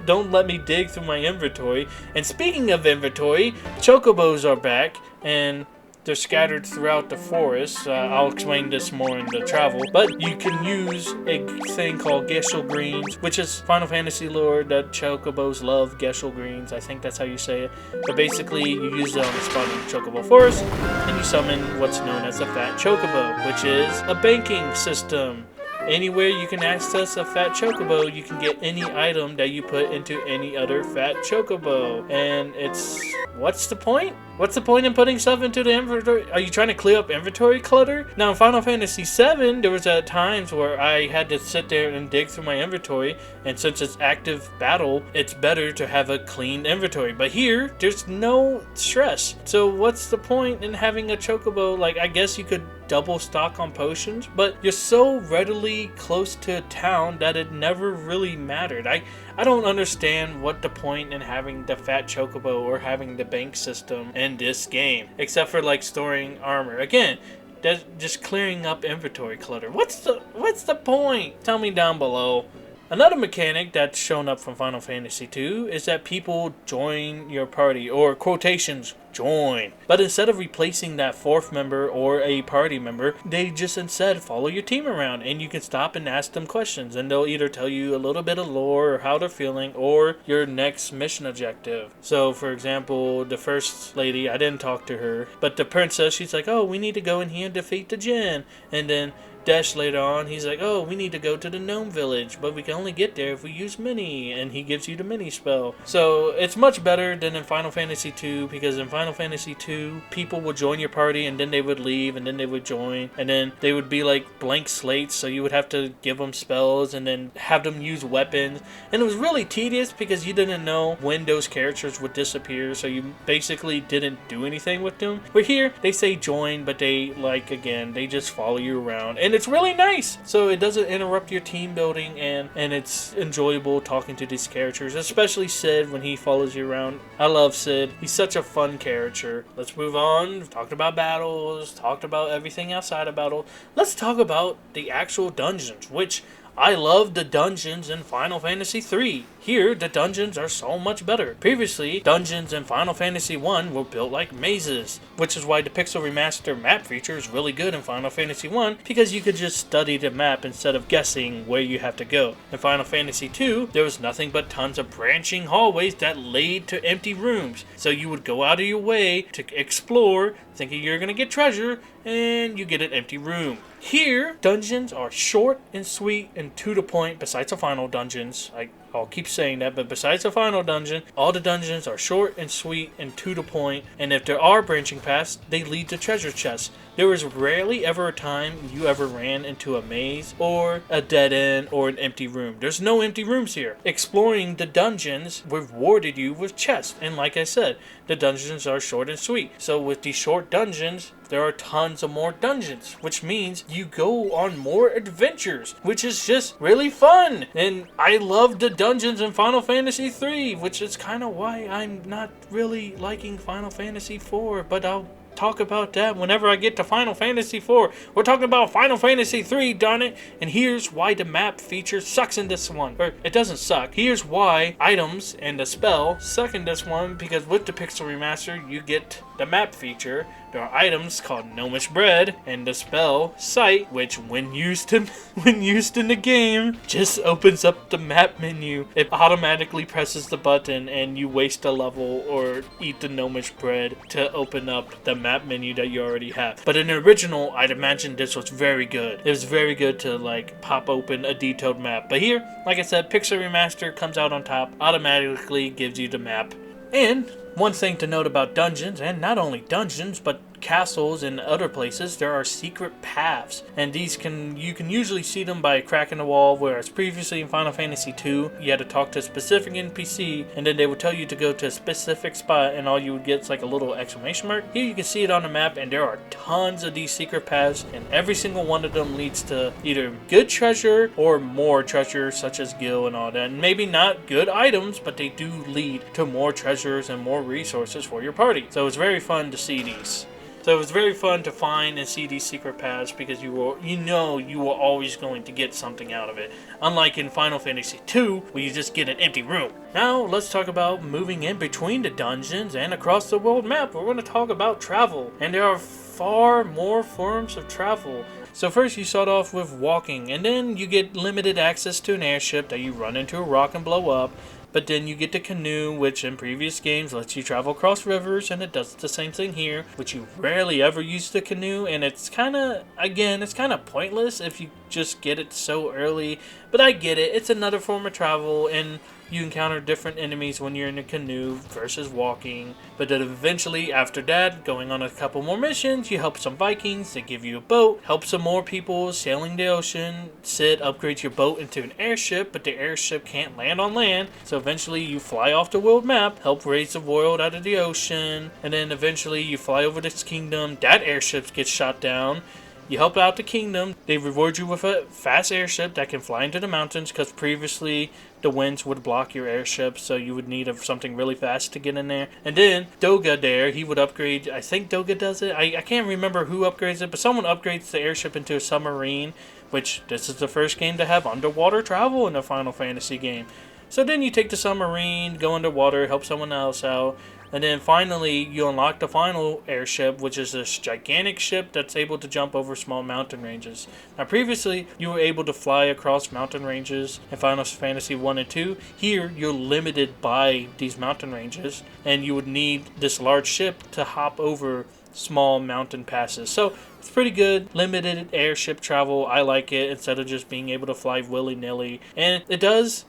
Don't let me dig through my inventory. And speaking of inventory, chocobos are back, and they're scattered throughout the forest. I'll explain this more in the travel. But you can use a thing called Geshl Greens, which is Final Fantasy lore that chocobos love Geshl Greens. I think that's how you say it. But basically, you use it on the spot in the chocobo forest, and you summon what's known as a fat chocobo, which is a banking system. Anywhere you can access a fat chocobo, you can get any item that you put into any other fat chocobo. And it's... what's the point? What's the point in putting stuff into the inventory? Are you trying to clear up inventory clutter? Now in Final Fantasy VII, there was times where I had to sit there and dig through my inventory, and since it's active battle, it's better to have a clean inventory. But here, there's no stress. So what's the point in having a chocobo? Like, I guess you could double stock on potions, but you're so readily close to a town that it never really mattered. I don't understand what the point in having the fat chocobo or having the bank system in this game, except for like storing armor. Again, that's just clearing up inventory clutter. What's the point? Tell me down below. Another mechanic that's shown up from Final Fantasy II is that people join your party, or quotations, join. But instead of replacing that fourth member or a party member, they just instead follow your team around, and you can stop and ask them questions, and they'll either tell you a little bit of lore or how they're feeling or your next mission objective. So for example, the first lady, I didn't talk to her, but the princess, she's like, oh, we need to go in here and defeat the Djinn. And then Dash later on, he's like, oh, we need to go to the gnome village, but we can only get there if we use mini, and he gives you the mini spell. So it's much better than in Final Fantasy II, because in Final Fantasy II, people would join your party, and then they would leave, and then they would join, and then they would be like blank slates, so you would have to give them spells, and then have them use weapons, and it was really tedious, because you didn't know when those characters would disappear, so you basically didn't do anything with them. But here, they say join, but they, like, again, they just follow you around, and it's really nice, so it doesn't interrupt your team building, and it's enjoyable talking to these characters, especially Sid when he follows you around. I love Sid. He's such a fun character. Let's move on. We've talked about battles, talked about everything outside of battle. Let's talk about the actual dungeons, which I love the dungeons in Final Fantasy III. Here, the dungeons are so much better. Previously, dungeons in Final Fantasy I were built like mazes, which is why the Pixel Remaster map feature is really good in Final Fantasy I, because you could just study the map instead of guessing where you have to go. In Final Fantasy II, there was nothing but tons of branching hallways that led to empty rooms, so you would go out of your way to explore, thinking you're gonna get treasure, and you get an empty room. Here, dungeons are short and sweet and to the point, besides the final dungeons. I'll keep saying that, but besides the final dungeon, all the dungeons are short and sweet and to the point, and if there are branching paths, they lead to treasure chests. There was rarely ever a time you ever ran into a maze or a dead end or an empty room. There's no empty rooms here. Exploring the dungeons rewarded you with chests, and like I said, the dungeons are short and sweet. So with these short dungeons, there are tons of more dungeons, which means you go on more adventures, which is just really fun. And I love the dungeons in Final Fantasy III, which is kind of why I'm not really liking Final Fantasy IV, but I'll talk about that whenever I get to Final Fantasy IV. We're talking about Final Fantasy III, darn it. And here's why the map feature sucks in this one. Or, it doesn't suck. Here's why items and the spell suck in this one, because with the Pixel Remaster, you get the map feature. There are items called Gnomish Bread and the spell Sight, which when used in the game, just opens up the map menu. It automatically presses the button and you waste a level or eat the Gnomish Bread to open up the map menu that you already have. But in the original, I'd imagine this was very good. It was very good to like pop open a detailed map. But here, like I said, Pixel Remaster comes out on top, automatically gives you the map. And one thing to note about dungeons, and not only dungeons, but castles and other places, there are secret paths, and these you can usually see them by cracking the wall, whereas previously in Final Fantasy II you had to talk to a specific NPC and then they would tell you to go to a specific spot and all you would get is like a little exclamation mark. Here you can see it on the map, and there are tons of these secret paths, and every single one of them leads to either good treasure or more treasure, such as gil and all that, and maybe not good items, but they do lead to more treasures and more resources for your party. So it's very fun to see these. So it was very fun to find and see these secret paths, because you were always going to get something out of it. Unlike in Final Fantasy II, where you just get an empty room. Now let's talk about moving in between the dungeons and across the world map. We're going to talk about travel, and there are far more forms of travel. So first you start off with walking, and then you get limited access to an airship that you run into a rock and blow up. But then you get the canoe, which in previous games lets you travel across rivers, and it does the same thing here, which you rarely ever use the canoe, and it's kind of pointless if you just get it so early. But I get it, it's another form of travel, and you encounter different enemies when you're in a canoe versus walking. But then eventually, after that, going on a couple more missions, you help some Vikings, they give you a boat, help some more people sailing the ocean. Sid upgrades your boat into an airship, but the airship can't land on land, so eventually you fly off the world map, help raise the world out of the ocean, and then eventually you fly over this kingdom, that airship gets shot down. You help out the kingdom, they reward you with a fast airship that can fly into the mountains, because previously the winds would block your airship, so you would need something really fast to get in there. And then Doga there, he would upgrade, I think Doga does it, I can't remember who upgrades it, but someone upgrades the airship into a submarine, which this is the first game to have underwater travel in a Final Fantasy game. So then you take the submarine, go underwater, help someone else out. And then finally, you unlock the final airship, which is this gigantic ship that's able to jump over small mountain ranges. Now previously, you were able to fly across mountain ranges in Final Fantasy 1 and 2. Here, you're limited by these mountain ranges, and you would need this large ship to hop over small mountain passes. So it's pretty good. Limited airship travel. I like it, instead of just being able to fly willy-nilly. And it does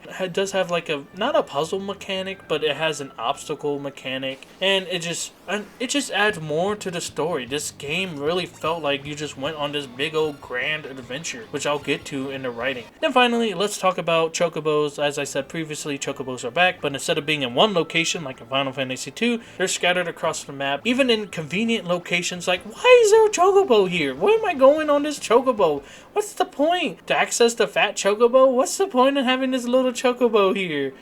have like not a puzzle mechanic, but it has an obstacle mechanic, and it just adds more to the story. This game really felt like you just went on this big old grand adventure, which I'll get to in the writing. Then finally, let's talk about chocobos. As I said previously, chocobos are back, but instead of being in one location like in Final Fantasy II, they're scattered across the map, even in convenient locations. Like, why is there a chocobo here? Where am I going on this chocobo? What's the point? To access the fat chocobo? What's the point in having this little chocobo here?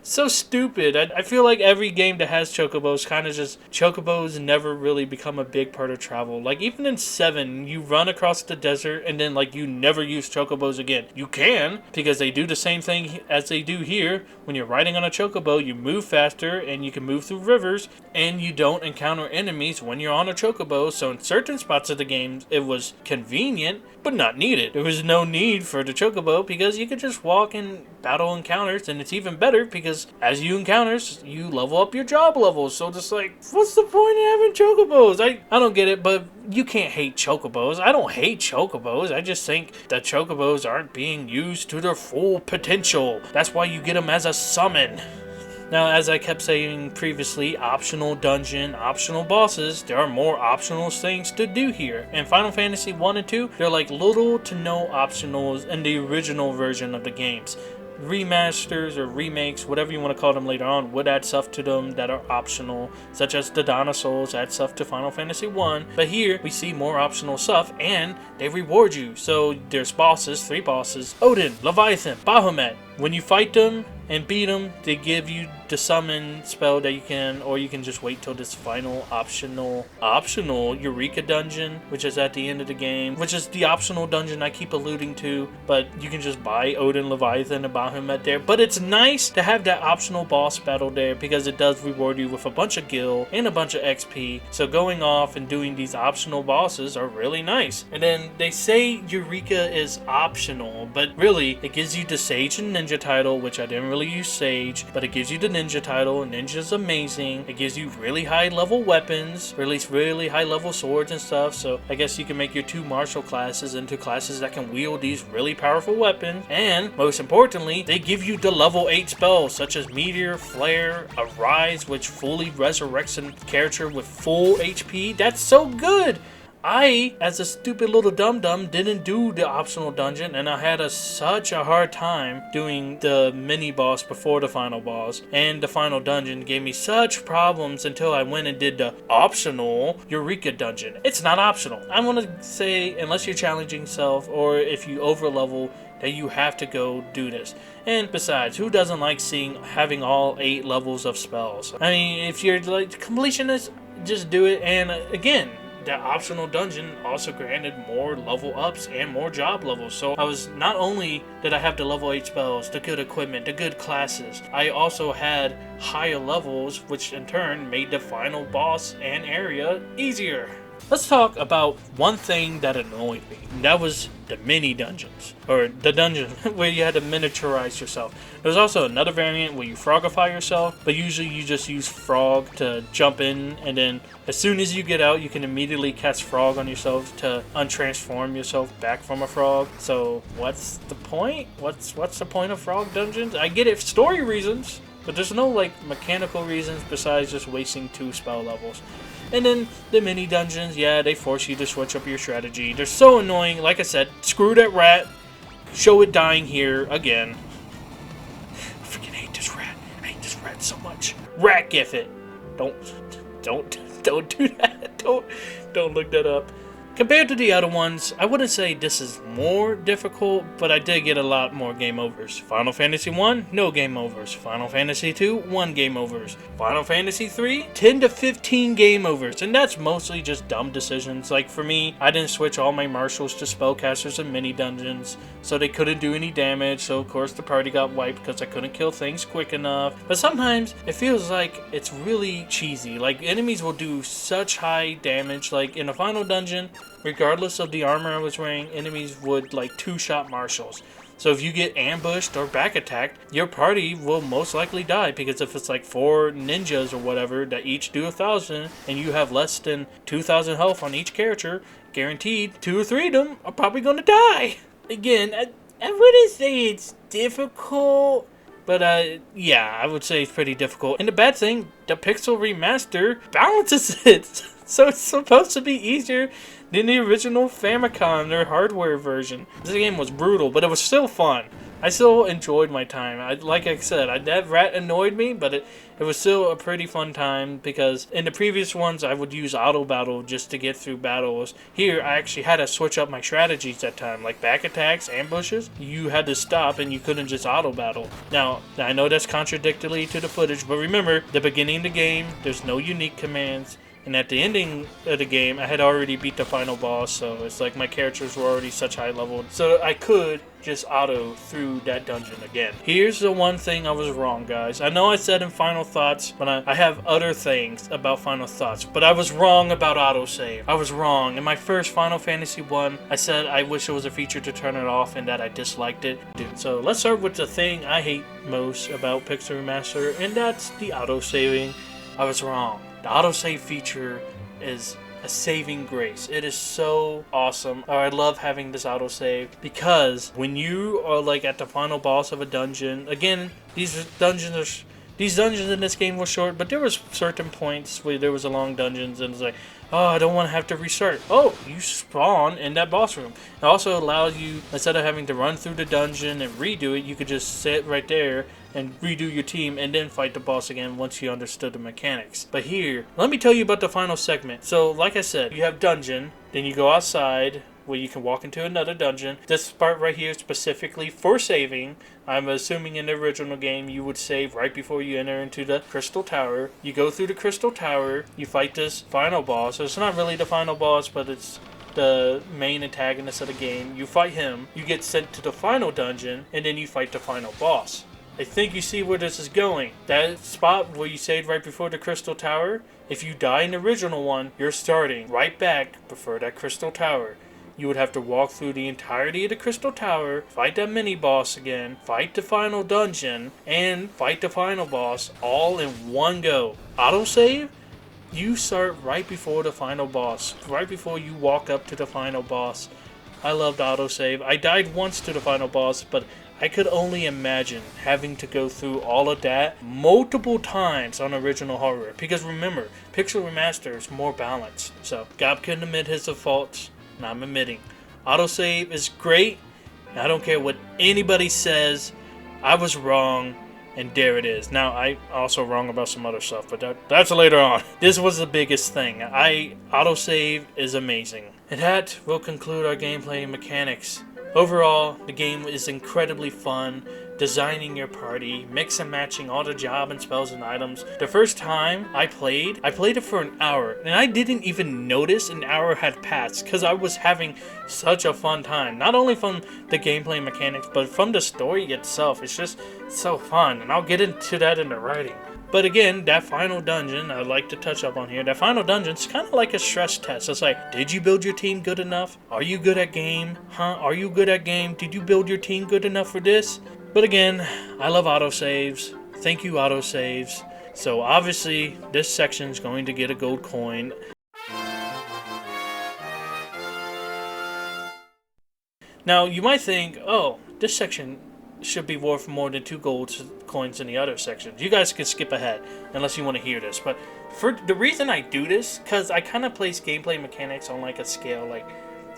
So stupid. I feel like every game that has chocobos kind of just... Chocobos never really become a big part of travel. Like, even in 7, you run across the desert and then, like, you never use chocobos again. You can, because they do the same thing as they do here. When you're riding on a chocobo, you move faster and you can move through rivers, and you don't encounter enemies when you're on a chocobo. So in certain spots of the games, it was convenient, but not needed. There was no need for the chocobo because you could just walk and battle encounters, and it's even better because as you encounters, you level up your job levels. So just like, what's the point in having chocobos? I don't get it, but you can't hate chocobos. I don't hate chocobos. I just think that chocobos aren't being used to their full potential. That's why you get them as a summon. Now, as I kept saying previously, optional dungeon, optional bosses, there are more optional things to do here. In Final Fantasy 1 and 2, they're like little to no optionals in the original version of the games. Remasters or remakes, whatever you want to call them later on, would add stuff to them that are optional, such as the dinosaurs add stuff to Final Fantasy 1. But here, we see more optional stuff, and they reward you. So there's bosses, 3 bosses: Odin, Leviathan, Bahamut. When you fight them and beat them, they give you the summon spell that you can, or you can just wait till this final optional Eureka dungeon, which is at the end of the game, which is the optional dungeon I keep alluding to, but you can just buy Odin, Leviathan, and Bahamut there. But it's nice to have that optional boss battle there because it does reward you with a bunch of gil and a bunch of XP. So going off and doing these optional bosses are really nice. And then they say Eureka is optional, but really it gives you the Sage and Ninja title, which I didn't really use Sage, but it gives you the Ninja title. Ninja's amazing. It gives you really high level weapons, or at least really high level swords and stuff. So I guess you can make your 2 martial classes into classes that can wield these really powerful weapons. And most importantly, they give you the level 8 spells such as Meteor, Flare, Arise, which fully resurrects a character with full HP. That's so good! I, as a stupid little dum-dum, didn't do the optional dungeon, and I had such a hard time doing the mini-boss before the final boss, and the final dungeon gave me such problems until I went and did the optional Eureka dungeon. It's not optional. I want to say, unless you're challenging yourself, or if you over-level, that you have to go do this. And besides, who doesn't like having all 8 levels of spells? I mean, if you're like completionist, just do it. And again, that optional dungeon also granted more level ups and more job levels. So I was, not only did I have the level 8 spells, the good equipment, the good classes, I also had higher levels, which in turn made the final boss and area easier. Let's talk about one thing that annoyed me, and that was the mini dungeons, or the dungeon where you had to miniaturize yourself. There's also another variant where you frogify yourself, but usually you just use frog to jump in, and then as soon as you get out, you can immediately cast frog on yourself to untransform yourself back from a frog. So what's the point? What's the point of frog dungeons? I get it, story reasons, but there's no like mechanical reasons besides just wasting 2 spell levels. And then the mini dungeons, yeah, they force you to switch up your strategy. They're so annoying. Like I said, screw that rat. Show it dying here again. I freaking hate this rat. I hate this rat so much. Rat gif it. Don't do that. Don't look that up. Compared to the other ones, I wouldn't say this is more difficult, but I did get a lot more game overs. Final Fantasy 1, no game overs. Final Fantasy 2, 1 game overs. Final Fantasy 3, 10 to 15 game overs, and that's mostly just dumb decisions. Like for me, I didn't switch all my marshals to spellcasters and mini dungeons, so they couldn't do any damage, so of course the party got wiped because I couldn't kill things quick enough. But sometimes it feels like it's really cheesy. Like enemies will do such high damage, like in a final dungeon, regardless of the armor I was wearing, enemies would like 2-shot marshals. So if you get ambushed or back attacked, your party will most likely die, because if it's like 4 ninjas or whatever that each do 1,000 and you have less than 2,000 health on each character, guaranteed 2 or 3 of them are probably going to die. Again, I wouldn't say it's difficult, but yeah, I would say it's pretty difficult. And the bad thing, the Pixel Remaster balances it. So it's supposed to be easier than the original Famicom, their hardware version. This game was brutal, but it was still fun. I still enjoyed my time. Like I said, that rat annoyed me, but it was still a pretty fun time, because in the previous ones I would use auto battle just to get through battles. Here I actually had to switch up my strategies at time, like back attacks, ambushes. You had to stop and you couldn't just auto battle. Now I know that's contradictory to the footage, but remember, the beginning of the game, there's no unique commands. And at the ending of the game, I had already beat the final boss, so it's like my characters were already such high level, so I could just auto through that dungeon again. Here's the one thing I was wrong, guys. I know I said in Final Thoughts, but I have other things about Final Thoughts, but I was wrong about autosave. I was wrong. In my first Final Fantasy 1, I said I wish there was a feature to turn it off and that I disliked it. So let's start with the thing I hate most about Pixel Remaster, and that's the autosaving. I was wrong. The autosave feature is a saving grace. It is so awesome. I love having this autosave because when you are like at the final boss of a dungeon, again, these dungeons in this game were short, but there was certain points where there was a long dungeons and it's like, oh, I don't want to have to restart. Oh, you spawn in that boss room. It also allows you, instead of having to run through the dungeon and redo it, you could just sit right there and redo your team and then fight the boss again once you understood the mechanics. But here, let me tell you about the final segment. So, like I said, you have dungeon, then you go outside where you can walk into another dungeon. This part right here is specifically for saving. I'm assuming in the original game you would save right before you enter into the Crystal Tower. You go through the Crystal Tower, you fight this final boss. So it's not really the final boss, but it's the main antagonist of the game. You fight him, you get sent to the final dungeon, and then you fight the final boss. I think you see where this is going. That spot where you saved right before the Crystal Tower, if you die in the original one, you're starting right back before that Crystal Tower. You would have to walk through the entirety of the Crystal Tower, fight that mini-boss again, fight the final dungeon, and fight the final boss all in one go. Autosave? You start right before the final boss, right before you walk up to the final boss. I loved autosave. I died once to the final boss, but I could only imagine having to go through all of that multiple times on original hardware. Because remember, Pixel Remaster is more balanced. So, Gob couldn't admit his faults, and I'm admitting. Autosave is great. I don't care what anybody says. I was wrong, and there it is. Now, I also wrong about some other stuff, but that's later on. This was the biggest thing. Autosave is amazing. And that will conclude our gameplay mechanics. Overall, the game is incredibly fun, designing your party, mix and matching all the job and spells and items. The first time I played it for an hour, and I didn't even notice an hour had passed because I was having such a fun time. Not only from the gameplay mechanics, but from the story itself. It's just so fun, and I'll get into that in the writing. But again, that final dungeon, I'd like to touch up on here, that final dungeon's kind of like a stress test. It's like, did you build your team good enough? Are you good at game? Are you good at game? Did you build your team good enough for this? But again, I love autosaves. Thank you, autosaves. So obviously, this section's going to get a gold coin. Now, you might think, oh, this section should be worth more than 2 gold coins in the other sections. You guys can skip ahead unless you want to hear this. But for the reason I do this, because I kind of place gameplay mechanics on like a scale, like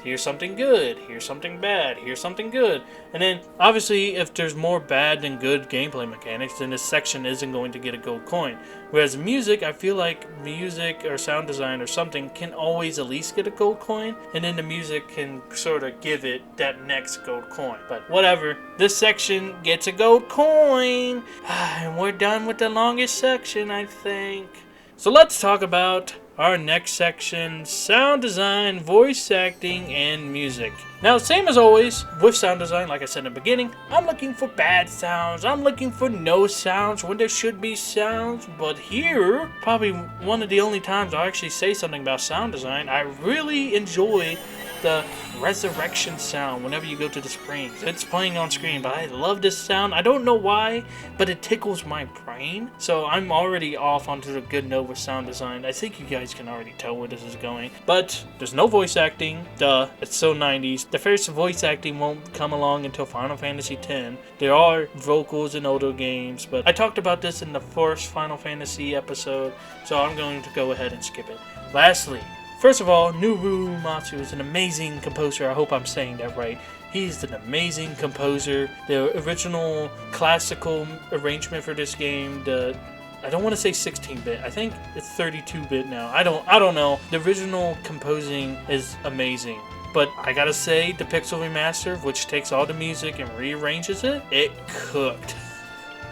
here's something good, here's something bad, here's something good. And then obviously if there's more bad than good gameplay mechanics, then this section isn't going to get a gold coin. Whereas music, I feel like music or sound design or something can always at least get a gold coin, and then the music can sort of give it that next gold coin. But whatever, this section gets a gold coin. And we're done with the longest section, I think. So let's talk about our next section: sound design, voice acting, and music. Now, same as always, with sound design, like I said in the beginning, I'm looking for bad sounds. I'm looking for no sounds when there should be sounds. But here, probably one of the only times I'll actually say something about sound design, I really enjoy the resurrection sound whenever you go to the springs. It's playing on screen, but I love this sound. I don't know why, but it tickles my brain. So I'm already off onto the good note with sound design. I think you guys can already tell where this is going. But there's no voice acting. Duh. It's so 90s. The first voice acting won't come along until Final Fantasy X. There are vocals in older games, but I talked about this in the first Final Fantasy episode, so I'm going to go ahead and skip it. Lastly, first of all, Nobuo Uematsu is an amazing composer. I hope I'm saying that right. He's an amazing composer. The original classical arrangement for this game, I don't want to say 16-bit. I think it's 32-bit now. I don't know. The original composing is amazing. But I gotta say, the Pixel Remaster, which takes all the music and rearranges it, it cooked.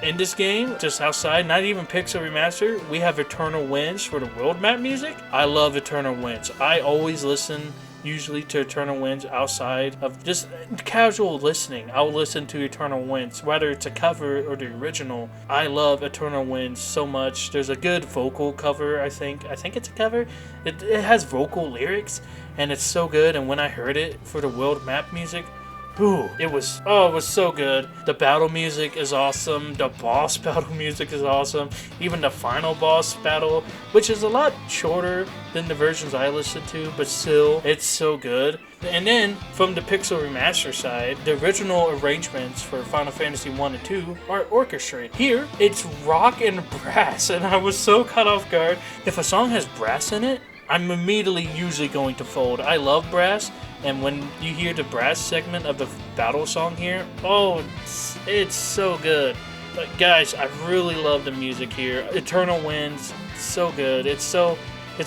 In this game, just outside, not even Pixel Remaster, we have Eternal Winds for the world map music. I love Eternal Winds. I always listen usually to Eternal Winds outside of just casual listening. I'll listen to Eternal Winds, whether it's a cover or the original. I love Eternal Winds so much. There's a good vocal cover, I think it's a cover. It has vocal lyrics, and it's so good. And when I heard it for the world map music, ooh, it was so good. The battle music is awesome. The boss battle music is awesome. Even the final boss battle, which is a lot shorter than the versions I listened to, but still, it's so good. And then, from the Pixel Remaster side, the original arrangements for Final Fantasy 1 and 2 are orchestrated. Here, it's rock and brass, and I was so caught off guard. If a song has brass in it, I'm immediately usually going to fold. I love brass, and when you hear the brass segment of the battle song here, oh, it's so good. But guys, I really love the music here. Eternal Winds, so good. It's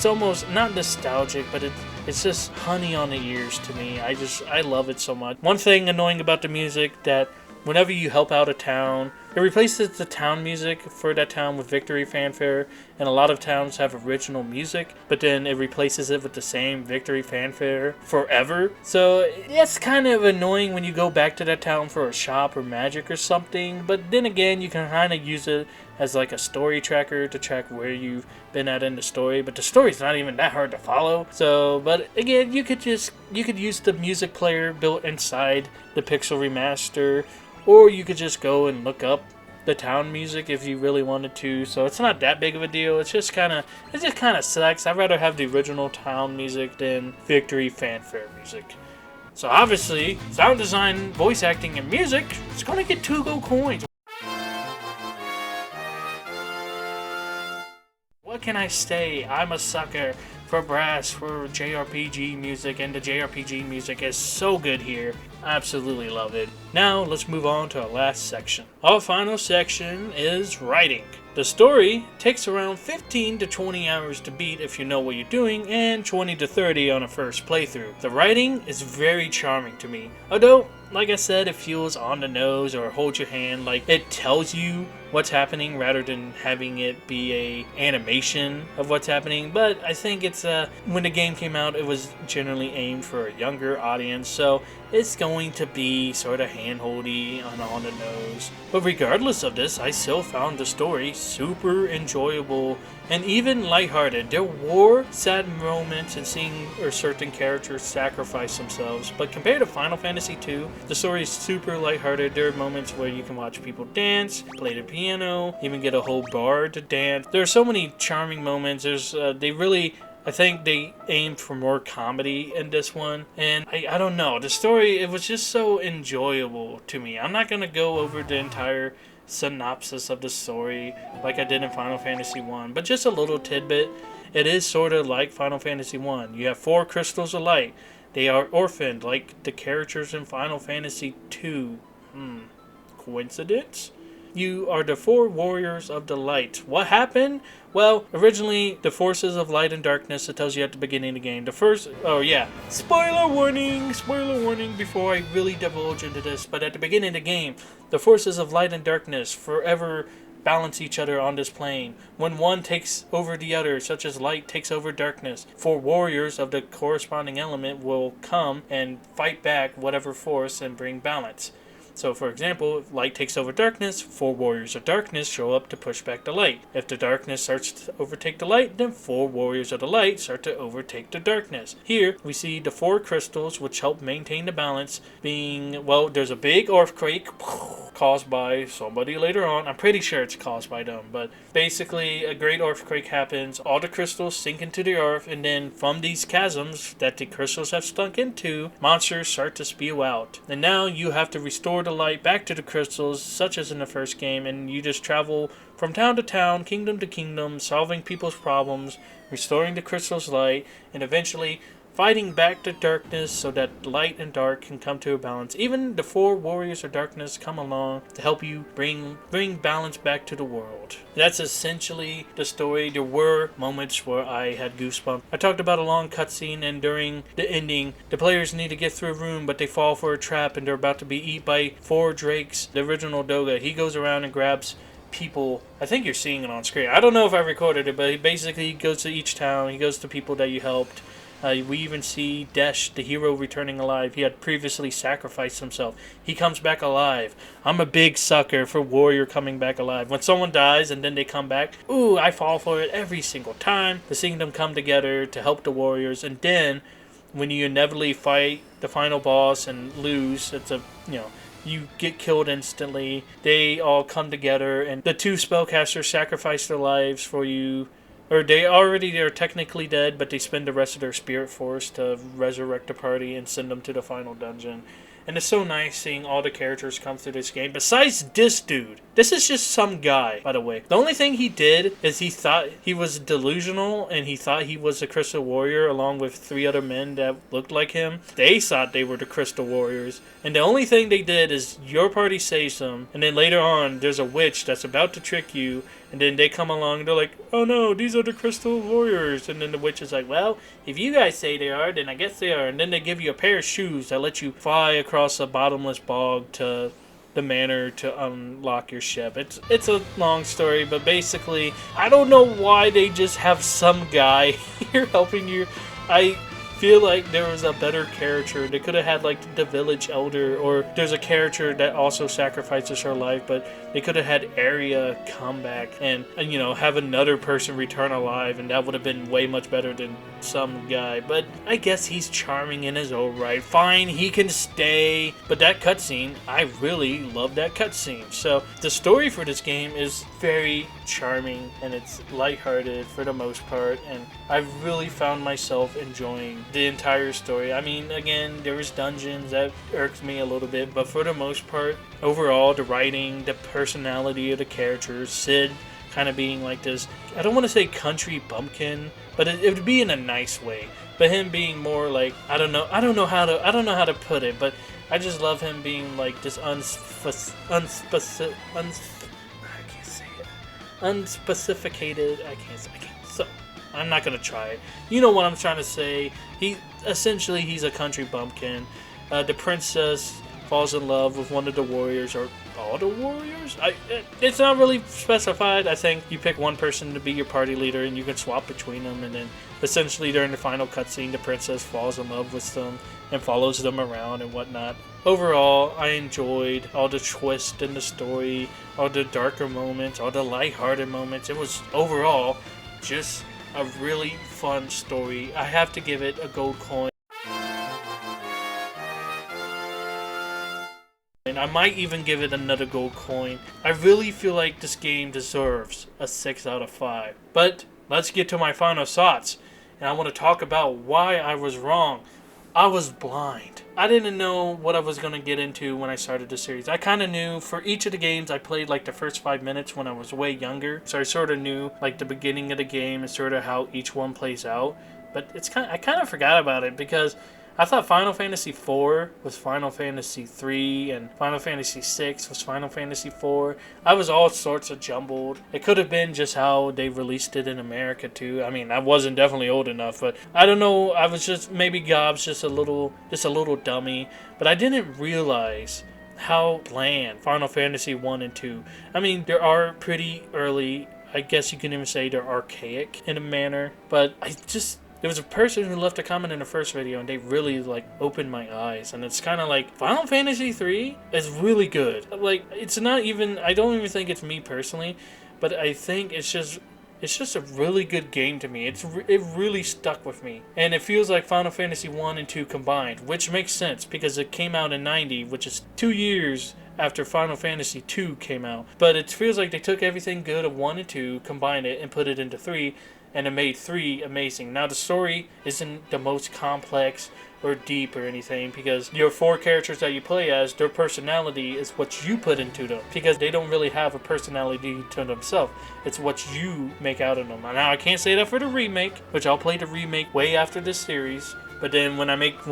almost not nostalgic, but it's just honey on the ears to me. I love it so much. One thing annoying about the music that whenever you help out a town, it replaces the town music for that town with victory fanfare, and a lot of towns have original music, but then it replaces it with the same victory fanfare forever. So it's kind of annoying when you go back to that town for a shop or magic or something, but then again, you can kind of use it as like a story tracker to track where you've been at in the story, but the story's not even that hard to follow. So, but again, you could use the music player built inside the Pixel Remaster, or you could just go and look up the town music if you really wanted to. So it's not that big of a deal. It just kind of sucks. I'd rather have the original town music than victory fanfare music. So obviously, sound design, voice acting, and music, it's gonna get 2 gold coins. What can I say? I'm a sucker for brass, for JRPG music, and the JRPG music is so good here. I absolutely love it. Now, let's move on to our last section. Our final section is writing. The story takes around 15 to 20 hours to beat if you know what you're doing, and 20 to 30 on a first playthrough. The writing is very charming to me, although, like I said, it feels on the nose or hold your hand, like it tells you what's happening rather than having it be a animation of what's happening. But I think it's when the game came out, it was generally aimed for a younger audience, so it's going to be sort of hand-holdy and on the nose. But regardless of this, I still found the story super enjoyable and even lighthearted. There were sad moments in seeing certain characters sacrifice themselves, but compared to Final Fantasy II, the story is super lighthearted. There are moments where you can watch people dance, play the piano, even get a whole bar to dance. There are so many charming moments. I think they aimed for more comedy in this one, and I don't know, the story, it was just so enjoyable to me. I'm not going to go over the entire synopsis of the story like I did in Final Fantasy 1, but just a little tidbit. It is sort of like Final Fantasy 1. You have 4 crystals of light. They are orphaned like the characters in Final Fantasy 2. Coincidence? You are the 4 warriors of the light. What happened? Well, originally, the forces of light and darkness, it tells you at the beginning of the game. Spoiler warning before I really divulge into this, but at the beginning of the game, the forces of light and darkness forever balance each other on this plane. When one takes over the other, such as light takes over darkness, 4 warriors of the corresponding element will come and fight back whatever force and bring balance. So, for example, if light takes over darkness, 4 warriors of darkness show up to push back the light. If the darkness starts to overtake the light, then 4 warriors of the light start to overtake the darkness. Here, we see the 4 crystals which help maintain the balance being, well, there's a big earthquake caused by somebody later on. I'm pretty sure it's caused by them, but basically a great earthquake happens, all the crystals sink into the earth, and then from these chasms that the crystals have stunk into, monsters start to spew out. And now you have to restore the light back to the crystals, such as in the first game, and you just travel from town to town, kingdom to kingdom, solving people's problems, restoring the crystal's light, and eventually fighting back the darkness so that light and dark can come to a balance. Even the 4 warriors of darkness come along to help you bring balance back to the world. That's essentially the story. There were moments where I had goosebumps. I talked about a long cutscene, and during the ending, the players need to get through a room, but they fall for a trap and they're about to be eaten by 4 drakes. The original Doga, he goes around and grabs people. I think you're seeing it on screen. I don't know if I recorded it, but he basically goes to each town. He goes to people that you helped. We even see Desh, the hero, returning alive. He had previously sacrificed himself. He comes back alive. I'm a big sucker for warrior coming back alive. When someone dies and then they come back, ooh, I fall for it every single time. To seeing them come together to help the warriors, and then when you inevitably fight the final boss and lose, it's a, you get killed instantly. They all come together, and the 2 spellcasters sacrifice their lives for you. Or they're technically dead, but they spend the rest of their spirit force to resurrect the party and send them to the final dungeon. And it's so nice seeing all the characters come through this game. Besides this dude. This is just some guy, by the way. The only thing he did is he thought he was delusional, and he thought he was the Crystal Warrior along with 3 other men that looked like him. They thought they were the Crystal Warriors. And the only thing they did is your party saves them, and then later on there's a witch that's about to trick you, and then they come along and they're like, oh no, these are the Crystal Warriors. And then the witch is like, well, if you guys say they are, then I guess they are. And then they give you a pair of shoes that let you fly across a bottomless bog to the manor to unlock your ship. It's a long story, but basically, I don't know why they just have some guy here helping you. I feel like there was a better character. They could have had like the village elder, or there's a character that also sacrifices her life, but they could have had Arya come back and have another person return alive, and that would have been way much better than some guy. But I guess he's charming in his own right. Fine, he can stay. But that cutscene, I really love that cutscene. So the story for this game is very charming, and it's lighthearted for the most part, and I've really found myself enjoying the entire story. I mean, again, there was dungeons that irked me a little bit, but for the most part, overall, the writing, the personality of the characters, Sid kind of being like this, I don't want to say country bumpkin, but it would be in a nice way. But him being more like, I don't know how to put it, but I just love him being like this unspecificated. So I'm not gonna try it. You know what I'm trying to say. He's a country bumpkin. The princess falls in love with one of the warriors, or all the warriors. It's not really specified. I think you pick one person to be your party leader, and you can swap between them. And then essentially during the final cutscene, the princess falls in love with them and follows them around and whatnot. Overall, I enjoyed all the twists in the story, all the darker moments, all the lighthearted moments. It was overall just a really fun story. I have to give it a gold coin. And I might even give it another gold coin. I really feel like this game deserves a 6 out of 5. But let's get to my final thoughts. And I want to talk about why I was wrong. I was blind. I didn't know what I was going to get into when I started the series. I kind of knew for each of the games I played like the first 5 minutes when I was way younger. So I sort of knew like the beginning of the game and sort of how each one plays out. But I kind of forgot about it because I thought Final Fantasy IV was Final Fantasy III, and Final Fantasy VI was Final Fantasy IV. I was all sorts of jumbled. It could have been just how they released it in America too. I mean, I wasn't definitely old enough, but I don't know. I was just, maybe Gob's just a little dummy, but I didn't realize how bland Final Fantasy 1 and 2. I mean, they are pretty early. I guess you can even say they're archaic in a manner, but there was a person who left a comment in the first video, and they really opened my eyes. And it's kind of like Final Fantasy 3 is really good. It's not even, I don't even think it's me personally, but I think it's just a really good game to me. It really stuck with me, and it feels like Final Fantasy 1 and 2 combined, which makes sense because it came out in '90, which is 2 years after Final Fantasy 2 came out. But it feels like they took everything good of 1 and 2, combined it, and put it into 3. And it made 3 amazing. Now, the story isn't the most complex or deep or anything, because your 4 characters that you play as, their personality is what you put into them, because they don't really have a personality to themselves. It's what you make out of them. Now, I can't say that for the remake, which I'll play the remake way after this series, But then when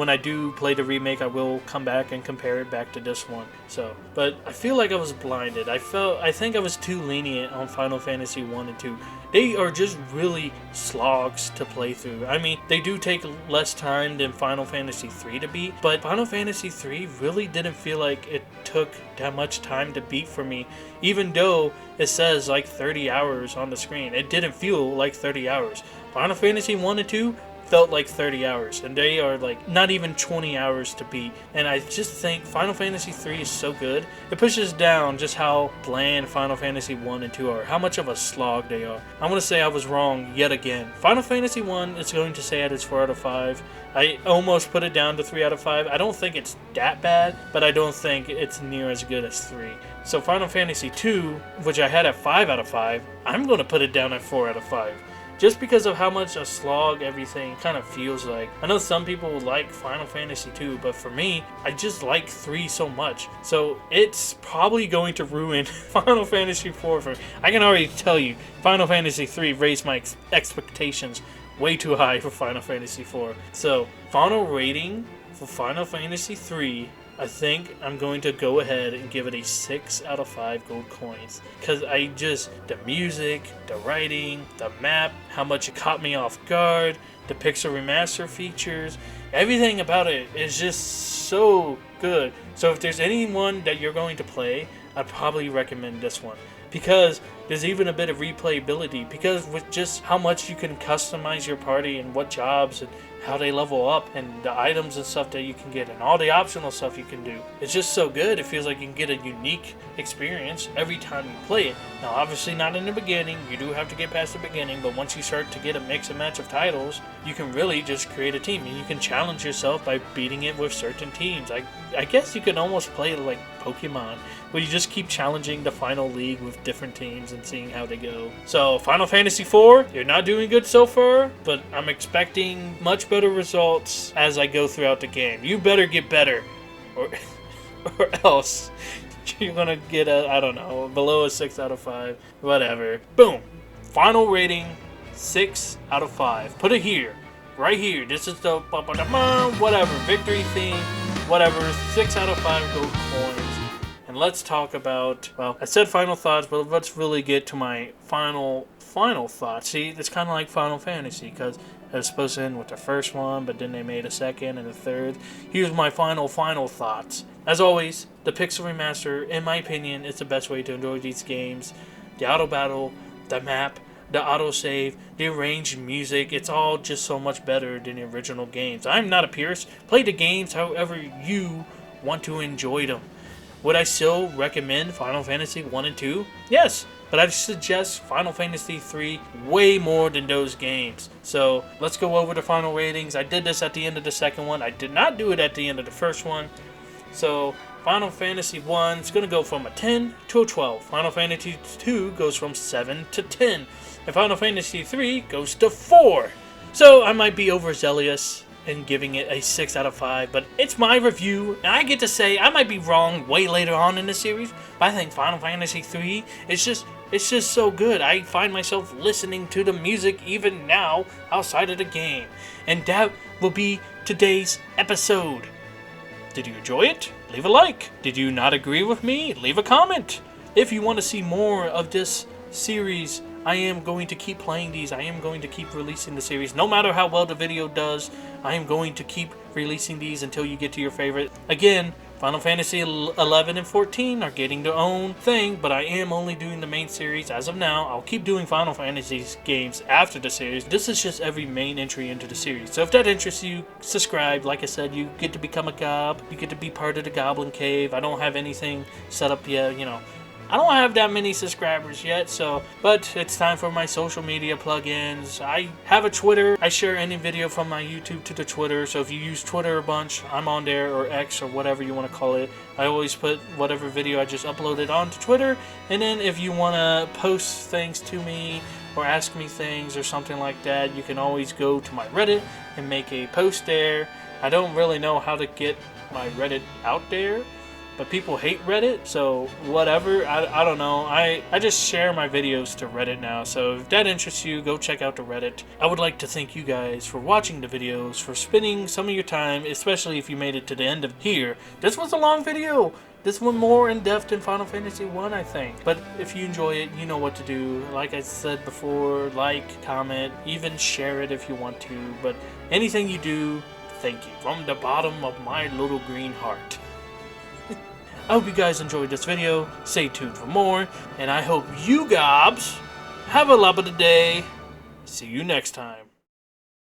I do play the remake, I will come back and compare it back to this one. So, but I feel like I was blinded. I think I was too lenient on Final Fantasy 1 and 2. They are just really slogs to play through. I mean, they do take less time than Final Fantasy 3 to beat, but Final Fantasy 3 really didn't feel like it took that much time to beat for me, even though it says like 30 hours on the screen. It didn't feel like 30 hours. Final Fantasy 1 and 2 felt like 30 hours, and they are like not even 20 hours to beat. And I just think Final Fantasy 3 is so good. It pushes down just how bland Final Fantasy 1 and 2 are, how much of a slog they are. I'm going to say I was wrong yet again. Final Fantasy 1 is going to say it is 4 out of 5. I almost put it down to 3 out of 5. I don't think it's that bad, but I don't think it's near as good as 3. So Final Fantasy 2, which I had at 5 out of 5, I'm going to put it down at 4 out of 5. Just because of how much a slog everything kind of feels like. I know some people like Final Fantasy 2, but for me, I just like 3 so much. So it's probably going to ruin Final Fantasy 4 for me. I can already tell you, Final Fantasy 3 raised my expectations way too high for Final Fantasy 4. So, final rating for Final Fantasy 3, I think I'm going to go ahead and give it a 6 out of 5 gold coins. Because the music, the writing, the map, how much it caught me off guard, the Pixel Remaster features, everything about it is just so good. So if there's anyone that you're going to play, I'd probably recommend this one. Because there's even a bit of replayability, because with just how much you can customize your party and what jobs and how they level up and the items and stuff that you can get and all the optional stuff you can do. It's just so good. It feels like you can get a unique experience every time you play it. Now obviously not in the beginning, you do have to get past the beginning, but once you start to get a mix and match of titles, you can really just create a team and you can challenge yourself by beating it with certain teams. I guess you can almost play it like Pokemon, where you just keep challenging the final league with different teams and seeing how they go. So Final Fantasy IV, you're not doing good so far, but I'm expecting much better results as I go throughout the game. You better get better, or else you're gonna get I don't know, below a 6 out of 5, whatever. Boom, final rating 6 out of 5. Put it here, right here. This is the whatever victory theme, whatever. 6 out of 5 gold coins. And let's talk about, well, I said final thoughts, but let's really get to my final thoughts. See, it's kind of like Final Fantasy, because it was supposed to end with the first one, but then they made a second and a third. Here's my final thoughts. As always, the Pixel Remaster, in my opinion, is the best way to enjoy these games. The auto battle, the map, the autosave, the arranged music, it's all just so much better than the original games. I'm not a purist. Play the games however you want to enjoy them. Would I still recommend Final Fantasy 1 and 2? Yes, but I'd suggest Final Fantasy 3 way more than those games. So let's go over the final ratings. I did this at the end of the second one. I did not do it at the end of the first one. So Final Fantasy 1 is going to go from a 10 to a 12. Final Fantasy 2 goes from 7 to 10. And Final Fantasy 3 goes to 4. So I might be overzealous and giving it a 6 out of 5, but it's my review, and I get to say I might be wrong way later on in the series, but I think Final Fantasy 3 it's just so good. I find myself listening to the music even now outside of the game. And that will be today's episode. Did you enjoy it? Leave a like. Did you not agree with me? Leave a comment. If you want to see more of this series, I am going to keep playing these. I am going to keep releasing the series. No matter how well the video does, I am going to keep releasing these until you get to your favorite. Again, Final Fantasy 11 and 14 are getting their own thing, but I am only doing the main series as of now. I'll keep doing Final Fantasy games after the series. This is just every main entry into the series. So if that interests you, subscribe. Like I said, you get to become a gob. You get to be part of the Goblin Cave. I don't have anything set up yet, you know. I don't have that many subscribers yet, but it's time for my social media plugins. I have a Twitter. I share any video from my YouTube to the Twitter, so if you use Twitter a bunch, I'm on there, or X, or whatever you want to call it. I always put whatever video I just uploaded onto Twitter, and then if you want to post things to me, or ask me things, or something like that, you can always go to my Reddit and make a post there. I don't really know how to get my Reddit out there, but people hate Reddit, so whatever. I don't know. I just share my videos to Reddit now, so if that interests you, go check out the Reddit. I would like to thank you guys for watching the videos, for spending some of your time, especially if you made it to the end of here. This was a long video. This one more in-depth than Final Fantasy 1, I think. But if you enjoy it, you know what to do. Like I said before, like, comment, even share it if you want to. But anything you do, thank you. From the bottom of my little green heart. I hope you guys enjoyed this video. Stay tuned for more. And I hope you gobs have a lovely day. See you next time.